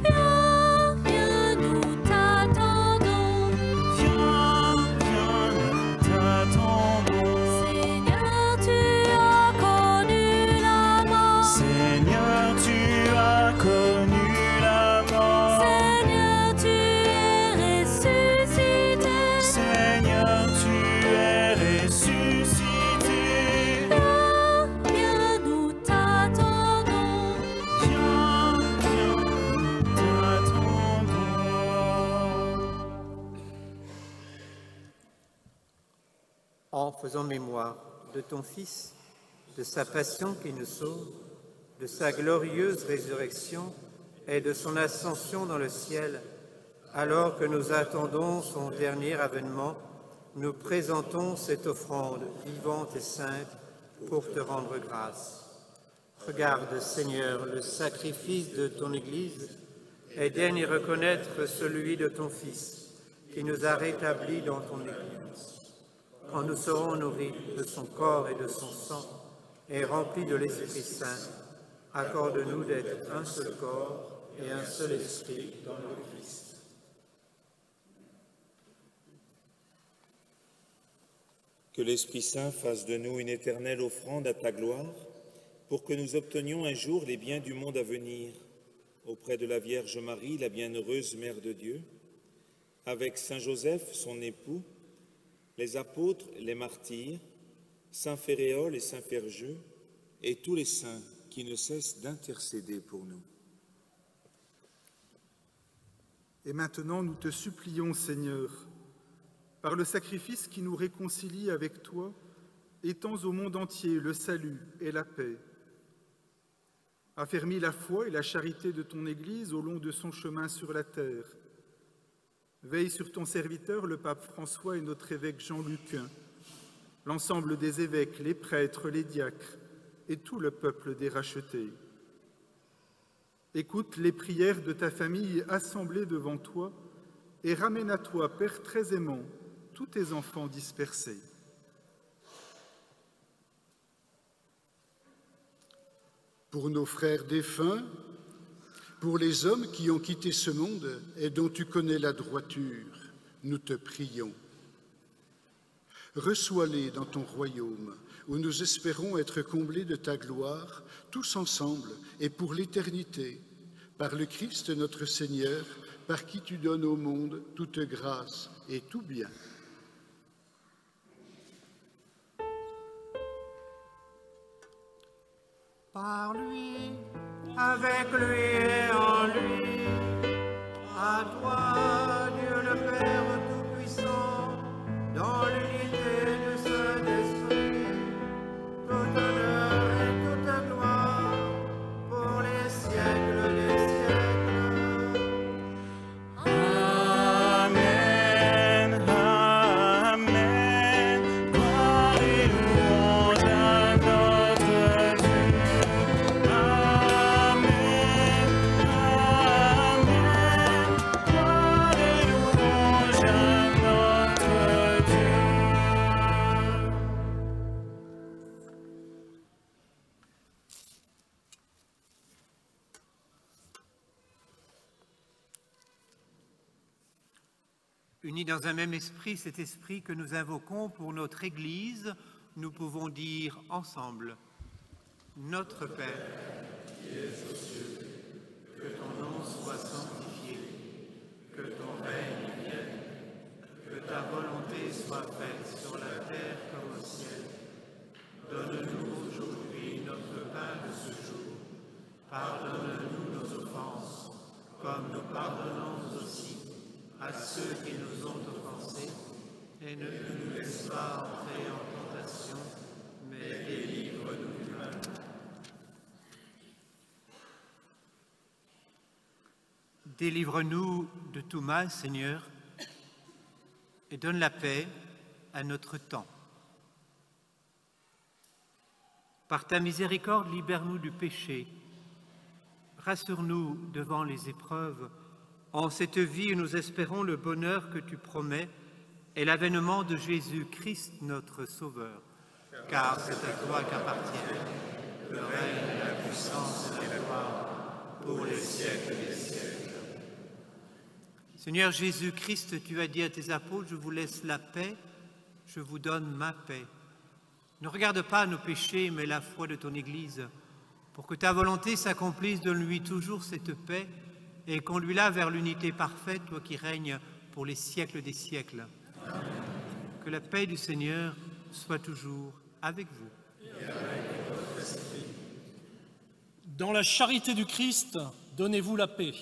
Viens, viens, nous t'attendons. Viens, viens, nous t'attendons. Seigneur, tu as connu la mort. Seigneur, tu as connu la mort. Seigneur, tu es ressuscité. Seigneur, tu es ressuscité. Viens, viens, nous t'attendons. Viens, viens, nous t'attendons. En faisant mémoire de ton Fils, de sa passion qui nous sauve, de sa glorieuse résurrection et de son ascension dans le ciel, alors que nous attendons son dernier avènement, nous présentons cette offrande vivante et sainte pour te rendre grâce. Regarde, Seigneur, le sacrifice de ton Église et daigne y reconnaître celui de ton Fils, qui nous a rétablis dans ton Église. Quand nous serons nourris de son corps et de son sang et remplis de l'Esprit Saint, accorde-nous d'être un seul corps et un seul esprit dans le Christ. Que l'Esprit Saint fasse de nous une éternelle offrande à ta gloire, pour que nous obtenions un jour les biens du monde à venir, auprès de la Vierge Marie, la bienheureuse Mère de Dieu, avec Saint Joseph, son époux, les apôtres, les martyrs, Saint Féréol et Saint Ferjeux, et tous les saints qui ne cessent d'intercéder pour nous. Et maintenant, nous te supplions, Seigneur, par le sacrifice qui nous réconcilie avec toi, étends au monde entier le salut et la paix. Affermis la foi et la charité de ton Église au long de son chemin sur la terre. Veille sur ton serviteur, le pape François et notre évêque Jean-Luc, l'ensemble des évêques, les prêtres, les diacres et tout le peuple des rachetés. Écoute les prières de ta famille assemblée devant toi et ramène à toi, Père très aimant, tous tes enfants dispersés. Pour nos frères défunts, pour les hommes qui ont quitté ce monde et dont tu connais la droiture, nous te prions. Reçois-les dans ton royaume, où nous espérons être comblés de ta gloire, tous ensemble et pour l'éternité, par le Christ notre Seigneur, par qui tu donnes au monde toute grâce et tout bien. Par lui, avec lui et en lui, à toi, Dieu le Père Tout-Puissant, dans l'unité du Saint-Esprit, toute honneur et toute gloire, pour les siècles des siècles. Amen, amen. Gloire et louange à notre Dieu. Amen, amen. Gloire et louange à notre Dieu. Unis dans un même esprit, cet esprit que nous invoquons pour notre Église, nous pouvons dire ensemble: Notre Père, qui es aux cieux, que ton nom soit sanctifié, que ton règne vienne, que ta volonté soit faite sur la terre comme au ciel. Donne-nous aujourd'hui notre pain de ce jour. Pardonne-nous nos offenses, comme nous pardonnons aussi à ceux qui nous ont offensés, et ne nous laisse pas entrer en tentation, mais délivre-nous du mal. Délivre-nous de tout mal, Seigneur, et donne la paix à notre temps. Par ta miséricorde, libère-nous du péché. Rassure-nous devant les épreuves, en cette vie où nous espérons le bonheur que tu promets et l'avènement de Jésus-Christ, notre Sauveur. Car c'est à toi qu'appartiennent le règne, la puissance et la gloire pour les siècles des siècles. Seigneur Jésus-Christ, tu as dit à tes apôtres, je vous laisse la paix, je vous donne ma paix. Ne regarde pas nos péchés, mais la foi de ton Église, pour que ta volonté s'accomplisse, donne-lui toujours cette paix et conduis-la vers l'unité parfaite, toi qui règnes pour les siècles des siècles. Amen. Que la paix du Seigneur soit toujours avec vous. Et avec votre esprit. Dans la charité du Christ, donnez-vous la paix.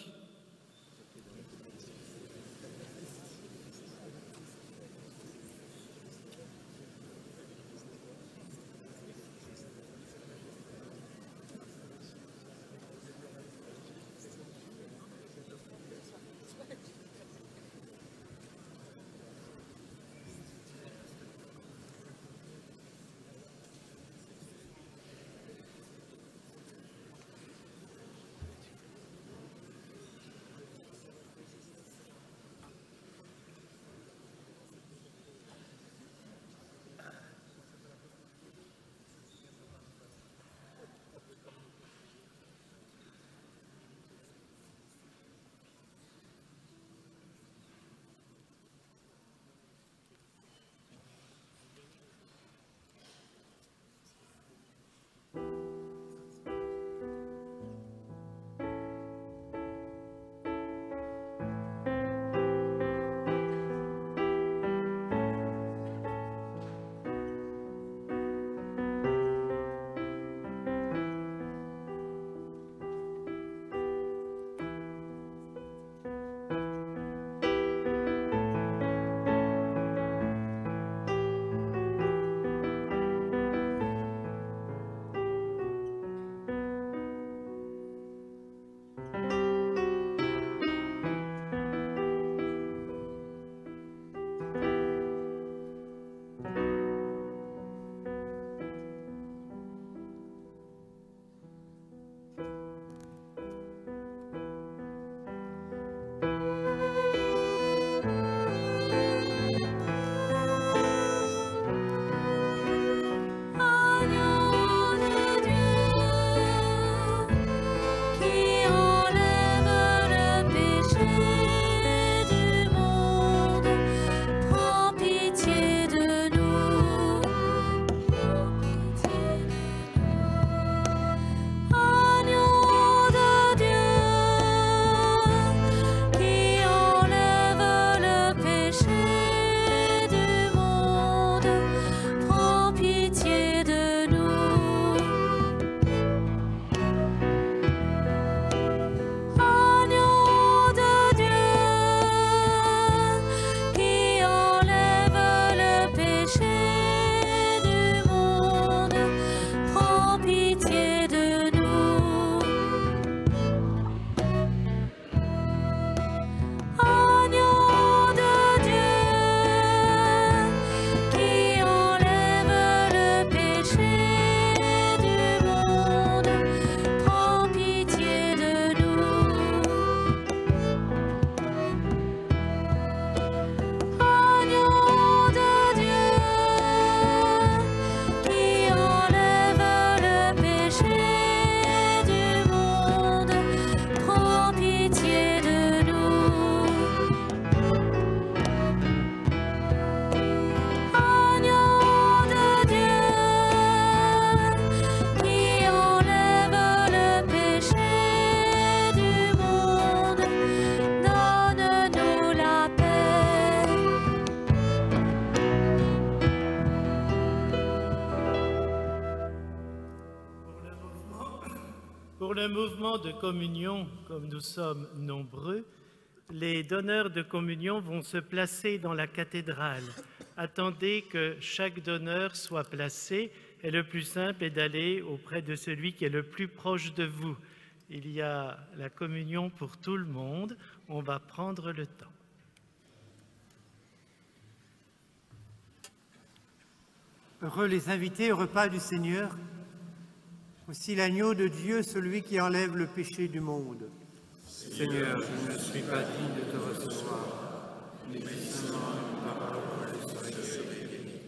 Pour le mouvement de communion, comme nous sommes nombreux, les donneurs de communion vont se placer dans la cathédrale. Attendez que chaque donneur soit placé et le plus simple est d'aller auprès de celui qui est le plus proche de vous. Il y a la communion pour tout le monde. On va prendre le temps. Heureux les invités au repas du Seigneur. Voici l'agneau de Dieu, celui qui enlève le péché du monde. Seigneur, je ne suis pas digne de te recevoir, mais dis seulement une parole et je serai guéri.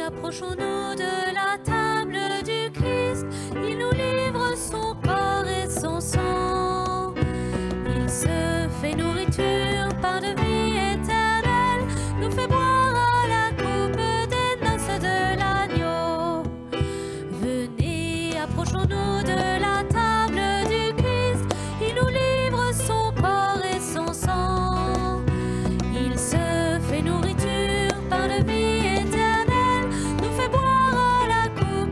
Approchons-nous de la table du Christ, il nous livre son corps et son sang. Il se fait nourriture, pain de vie éternelle, nous fait boire à la coupe des noces de l'agneau. Venez, approchons-nous de la table du Christ, il nous livre son corps et son sang. Il se fait nourriture, pain de vie éternelle, nous fait boire à la coupe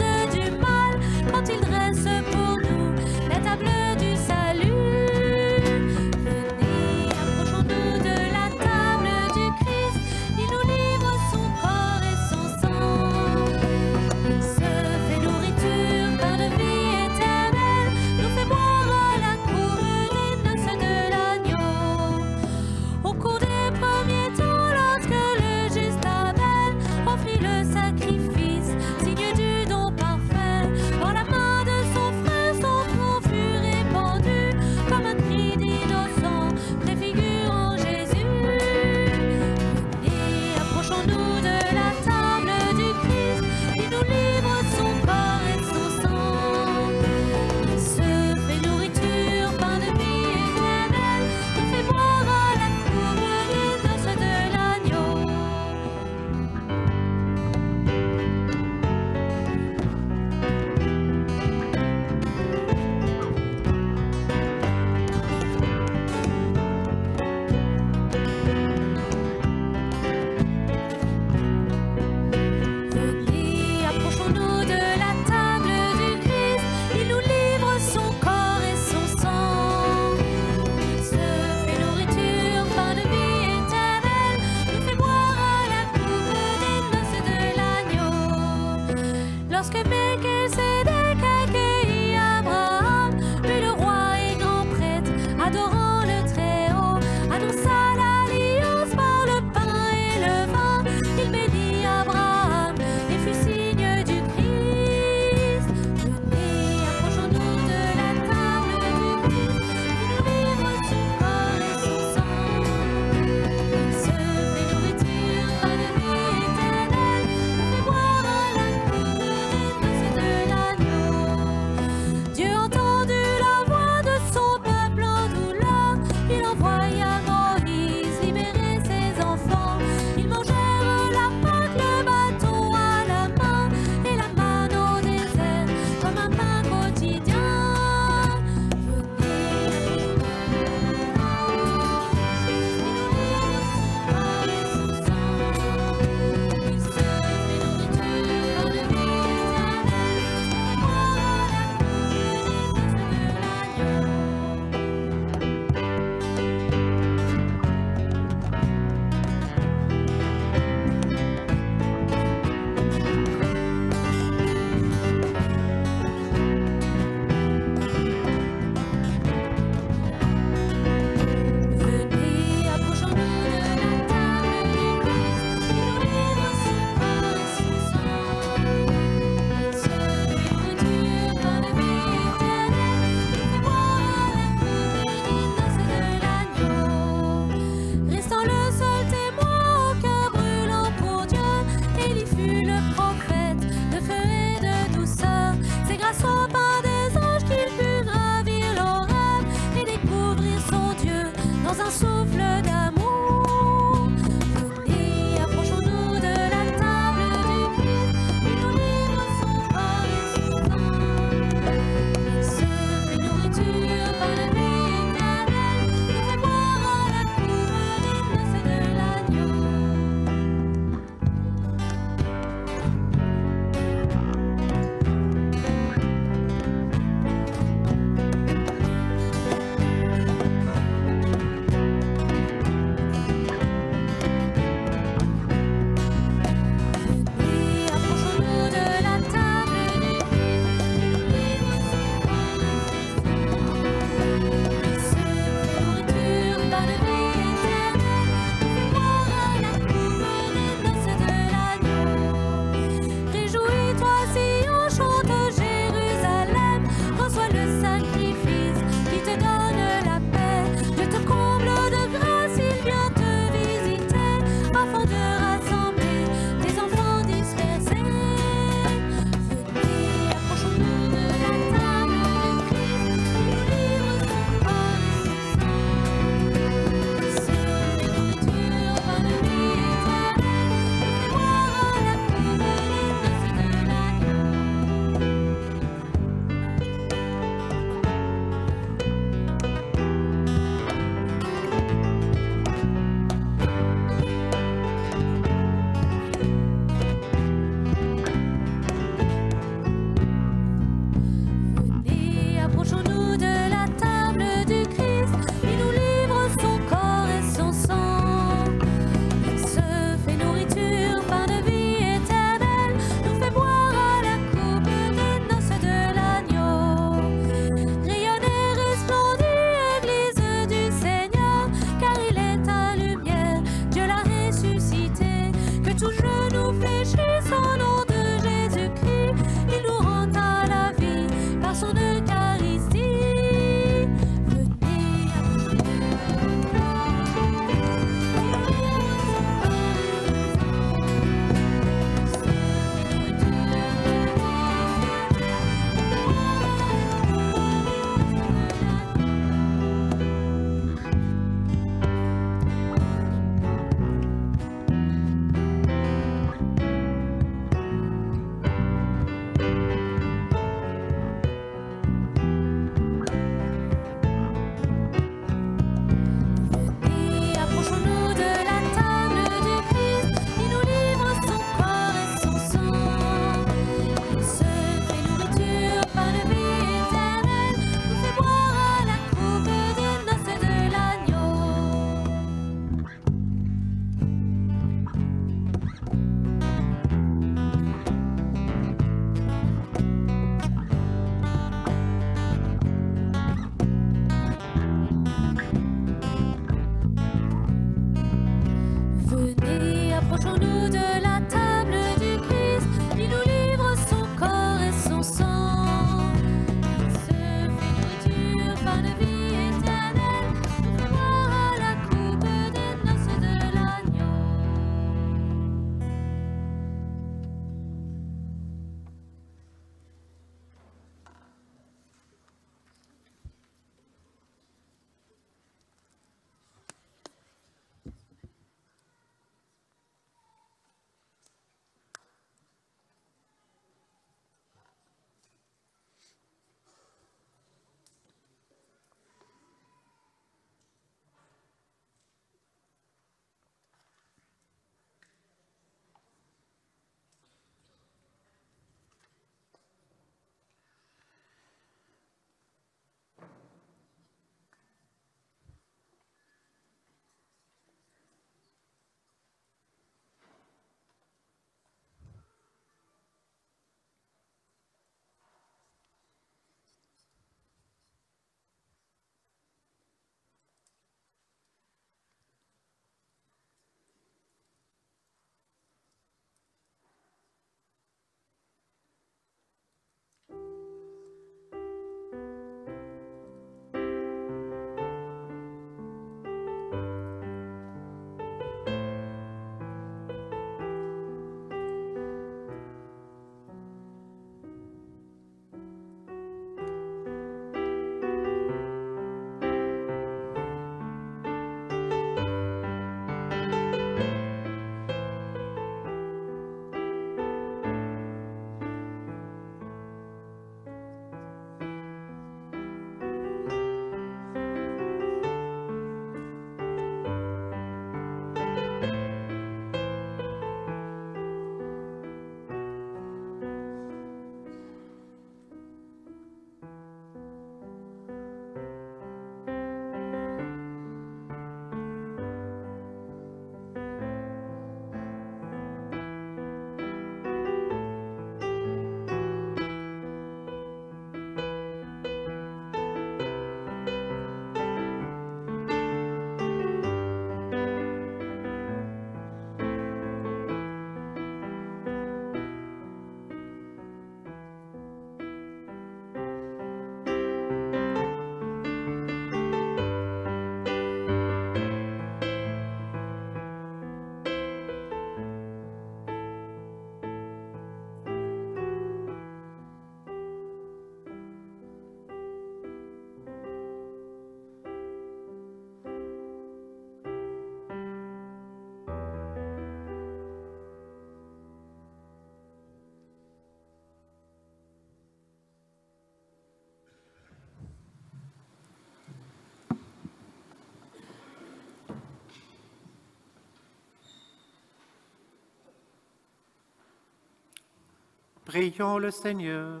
Prions le Seigneur.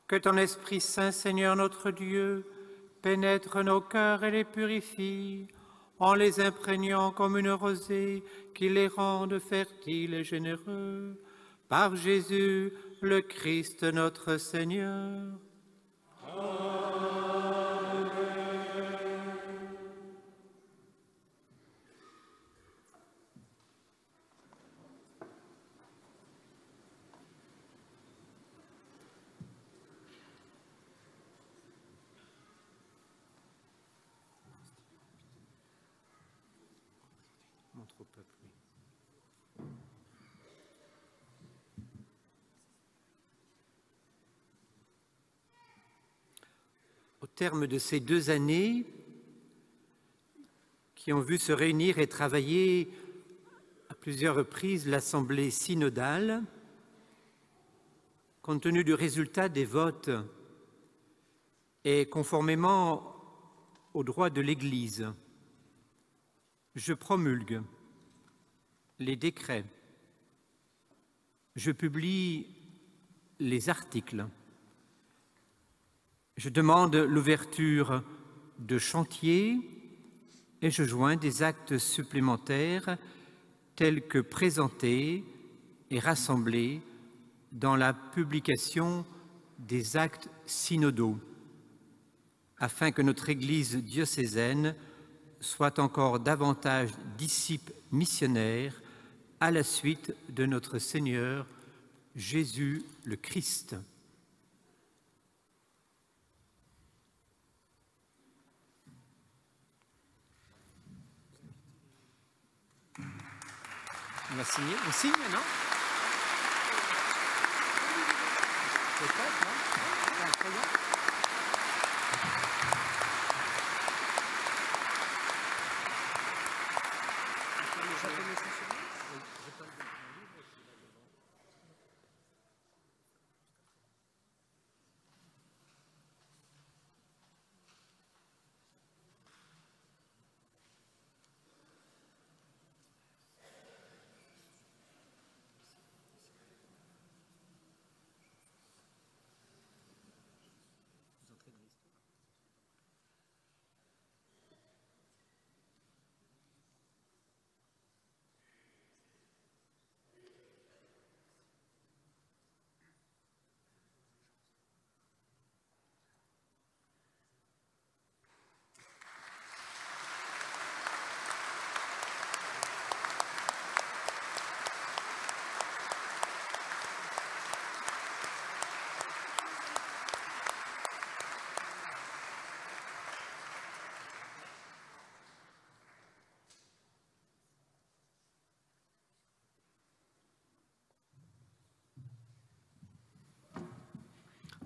Que ton Esprit Saint, Seigneur notre Dieu, pénètre nos cœurs et les purifie, en les imprégnant comme une rosée qui les rende fertiles et généreux. Par Jésus, le Christ notre Seigneur. Au terme de ces 2 années qui ont vu se réunir et travailler à plusieurs reprises l'Assemblée synodale, compte tenu du résultat des votes et conformément aux droits de l'Église, je promulgue les décrets, je publie les articles, je demande l'ouverture de chantiers et je joins des actes supplémentaires tels que présentés et rassemblés dans la publication des actes synodaux, afin que notre Église diocésaine soit encore davantage disciple missionnaire à la suite de notre Seigneur Jésus le Christ. On va signer. On signe, non? Peut-être, non? Un crayon?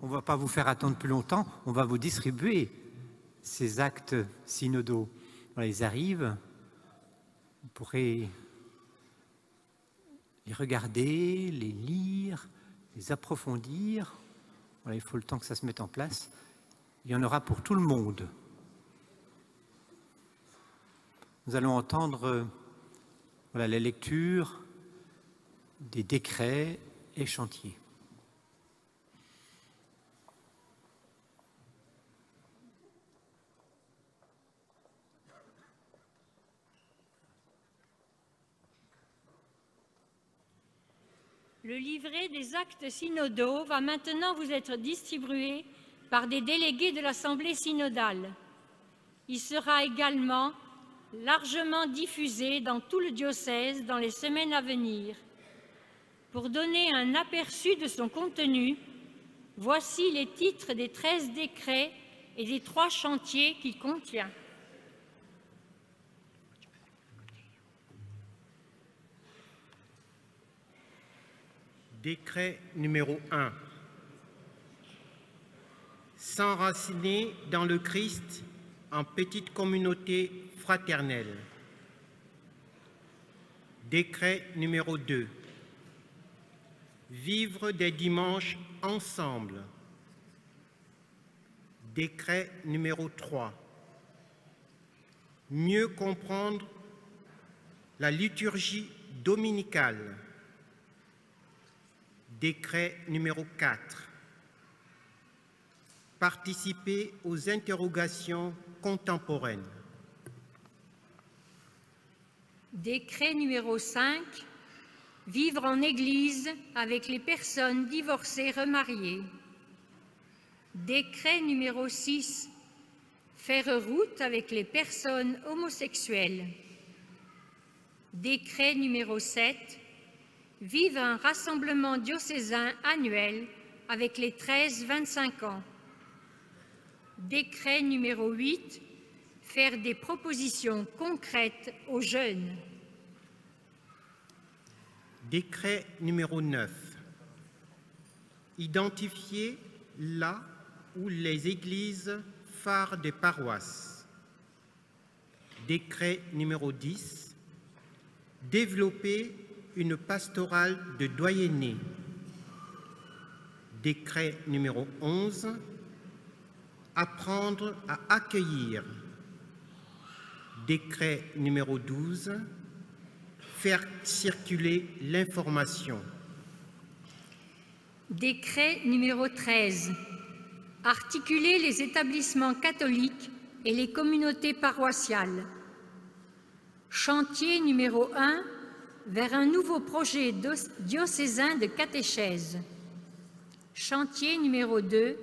On ne va pas vous faire attendre plus longtemps, on va vous distribuer ces actes synodaux. Voilà, ils arrivent, vous pourrez les regarder, les lire, les approfondir. Voilà, il faut le temps que ça se mette en place. Il y en aura pour tout le monde. Nous allons entendre voilà, la lecture des décrets et chantiers. Le livret des actes synodaux va maintenant vous être distribué par des délégués de l'Assemblée synodale. Il sera également largement diffusé dans tout le diocèse dans les semaines à venir. Pour donner un aperçu de son contenu, voici les titres des 13 décrets et des 3 chantiers qu'il contient. Décret numéro 1. S'enraciner dans le Christ en petite communauté fraternelle. Décret numéro 2. Vivre des dimanches ensemble. Décret numéro 3. Mieux comprendre la liturgie dominicale. Décret numéro 4. Participer aux interrogations contemporaines. Décret numéro 5. Vivre en Église avec les personnes divorcées remariées. Décret numéro 6. Faire route avec les personnes homosexuelles. Décret numéro 7. Vivre un rassemblement diocésain annuel avec les 13-25 ans. Décret numéro 8. Faire des propositions concrètes aux jeunes. Décret numéro 9. Identifier là où les églises phares des paroisses. Décret numéro 10. Développer une pastorale de doyenné. Décret numéro 11. Apprendre à accueillir. Décret numéro 12. Faire circuler l'information. Décret numéro 13. Articuler les établissements catholiques et les communautés paroissiales. Chantier numéro 1 vers un nouveau projet diocésain de catéchèse. Chantier numéro 2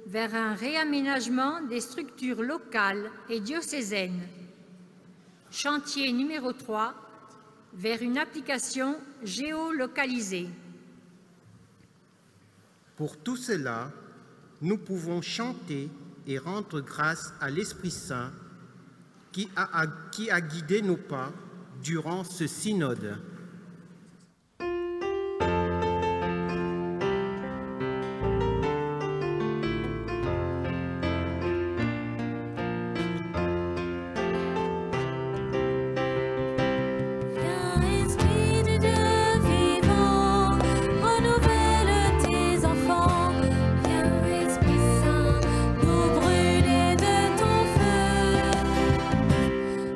vers un réaménagement des structures locales et diocésaines. Chantier numéro 3 vers une application géolocalisée. Pour tout cela, nous pouvons chanter et rendre grâce à l'Esprit Saint qui a guidé nos pas durant ce synode.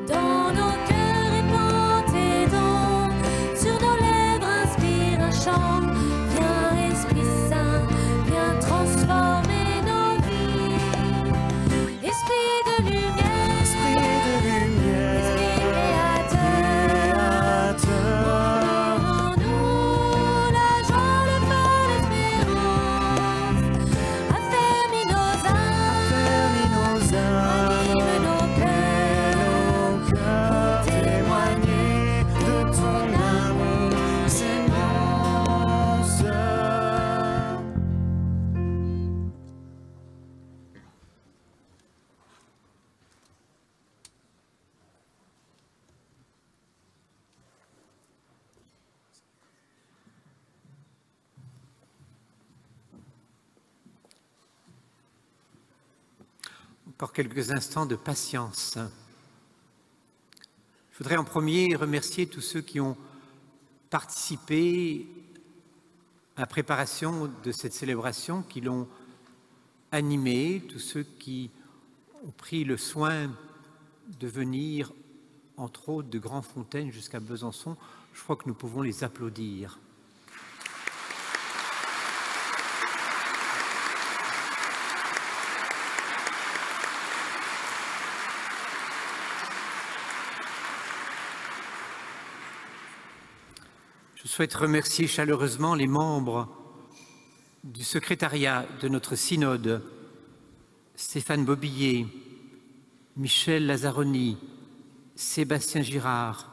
Dans nos cœurs répandez donc sur nos Encore quelques instants de patience. Je voudrais en premier remercier tous ceux qui ont participé à la préparation de cette célébration, qui l'ont animée, tous ceux qui ont pris le soin de venir, entre autres, de Grandfontaine jusqu'à Besançon. Je crois que nous pouvons les applaudir. Je souhaite remercier chaleureusement les membres du secrétariat de notre synode, Stéphane Bobillet, Michel Lazzaroni, Sébastien Girard,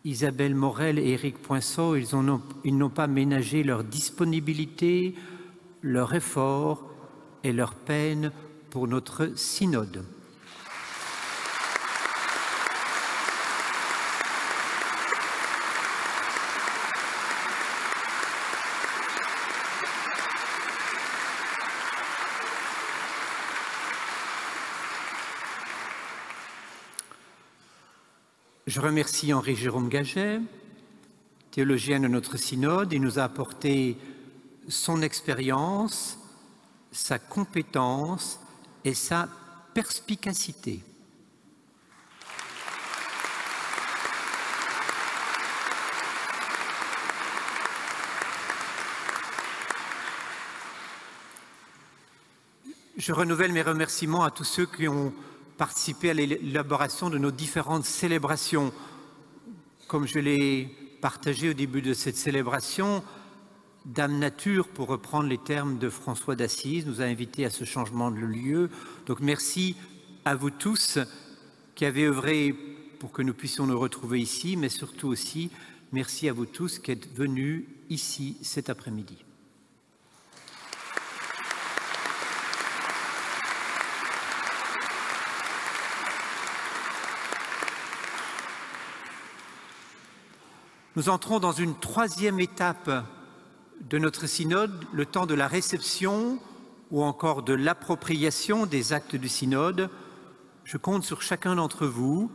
Isabelle Morel et Éric Poinceau. Ils n'ont pas ménagé leur disponibilité, leur effort et leur peine pour notre synode. Je remercie Henri-Jérôme Gaget, théologien de notre synode. Il nous a apporté son expérience, sa compétence et sa perspicacité. Je renouvelle mes remerciements à tous ceux qui ont participé à l'élaboration de nos différentes célébrations. Comme je l'ai partagé au début de cette célébration, Dame Nature, pour reprendre les termes de François d'Assise, nous a invités à ce changement de lieu. Donc merci à vous tous qui avez œuvré pour que nous puissions nous retrouver ici, mais surtout aussi merci à vous tous qui êtes venus ici cet après-midi. Nous entrons dans une troisième étape de notre synode, le temps de la réception ou encore de l'appropriation des actes du synode. Je compte sur chacun d'entre vous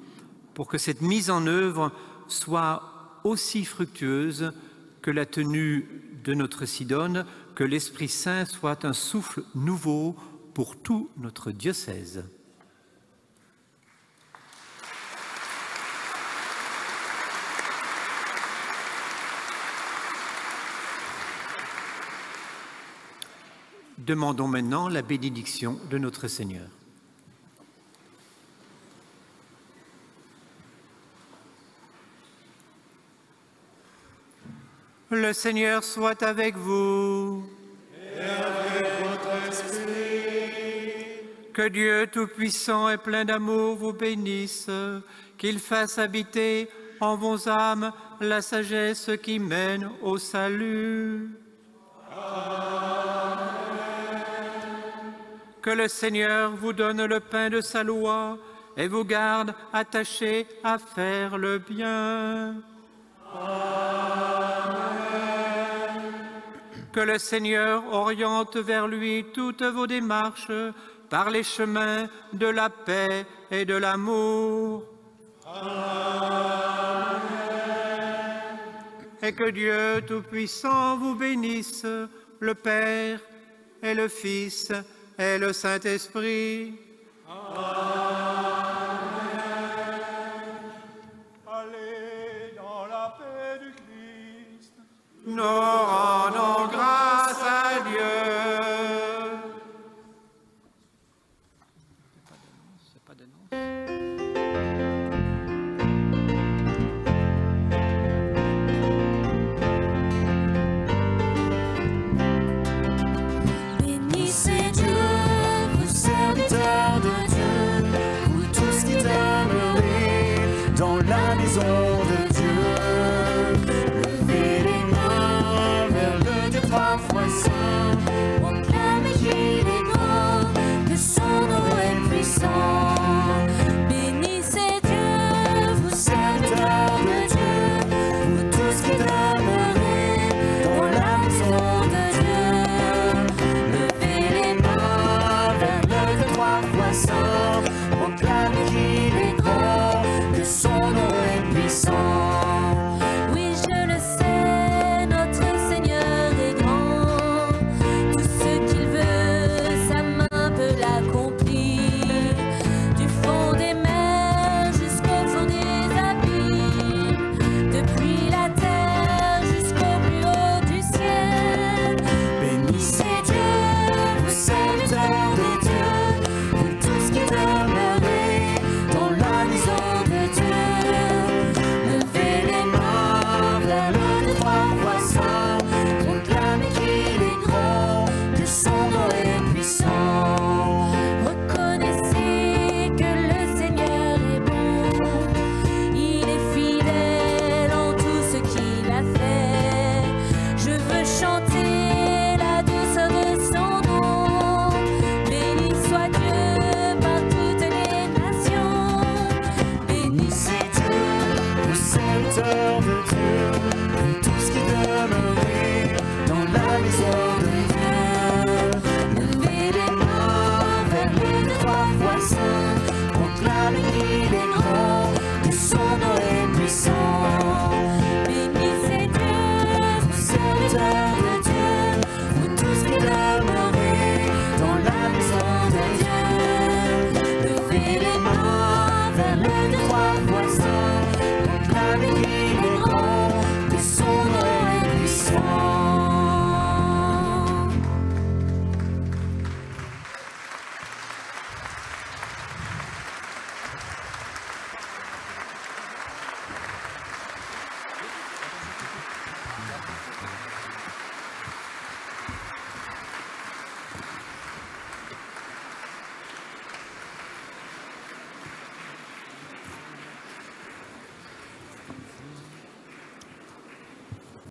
pour que cette mise en œuvre soit aussi fructueuse que la tenue de notre synode, que l'Esprit Saint soit un souffle nouveau pour tout notre diocèse. Demandons maintenant la bénédiction de notre Seigneur. Le Seigneur soit avec vous. Et avec votre esprit. Que Dieu Tout-Puissant et plein d'amour vous bénisse, qu'il fasse habiter en vos âmes la sagesse qui mène au salut. Amen. Que le Seigneur vous donne le pain de sa loi et vous garde attachés à faire le bien. Amen. Que le Seigneur oriente vers lui toutes vos démarches par les chemins de la paix et de l'amour. Amen. Et que Dieu Tout-Puissant vous bénisse, le Père et le Fils et le Saint-Esprit. Amen. Allez dans la paix du Christ. Nos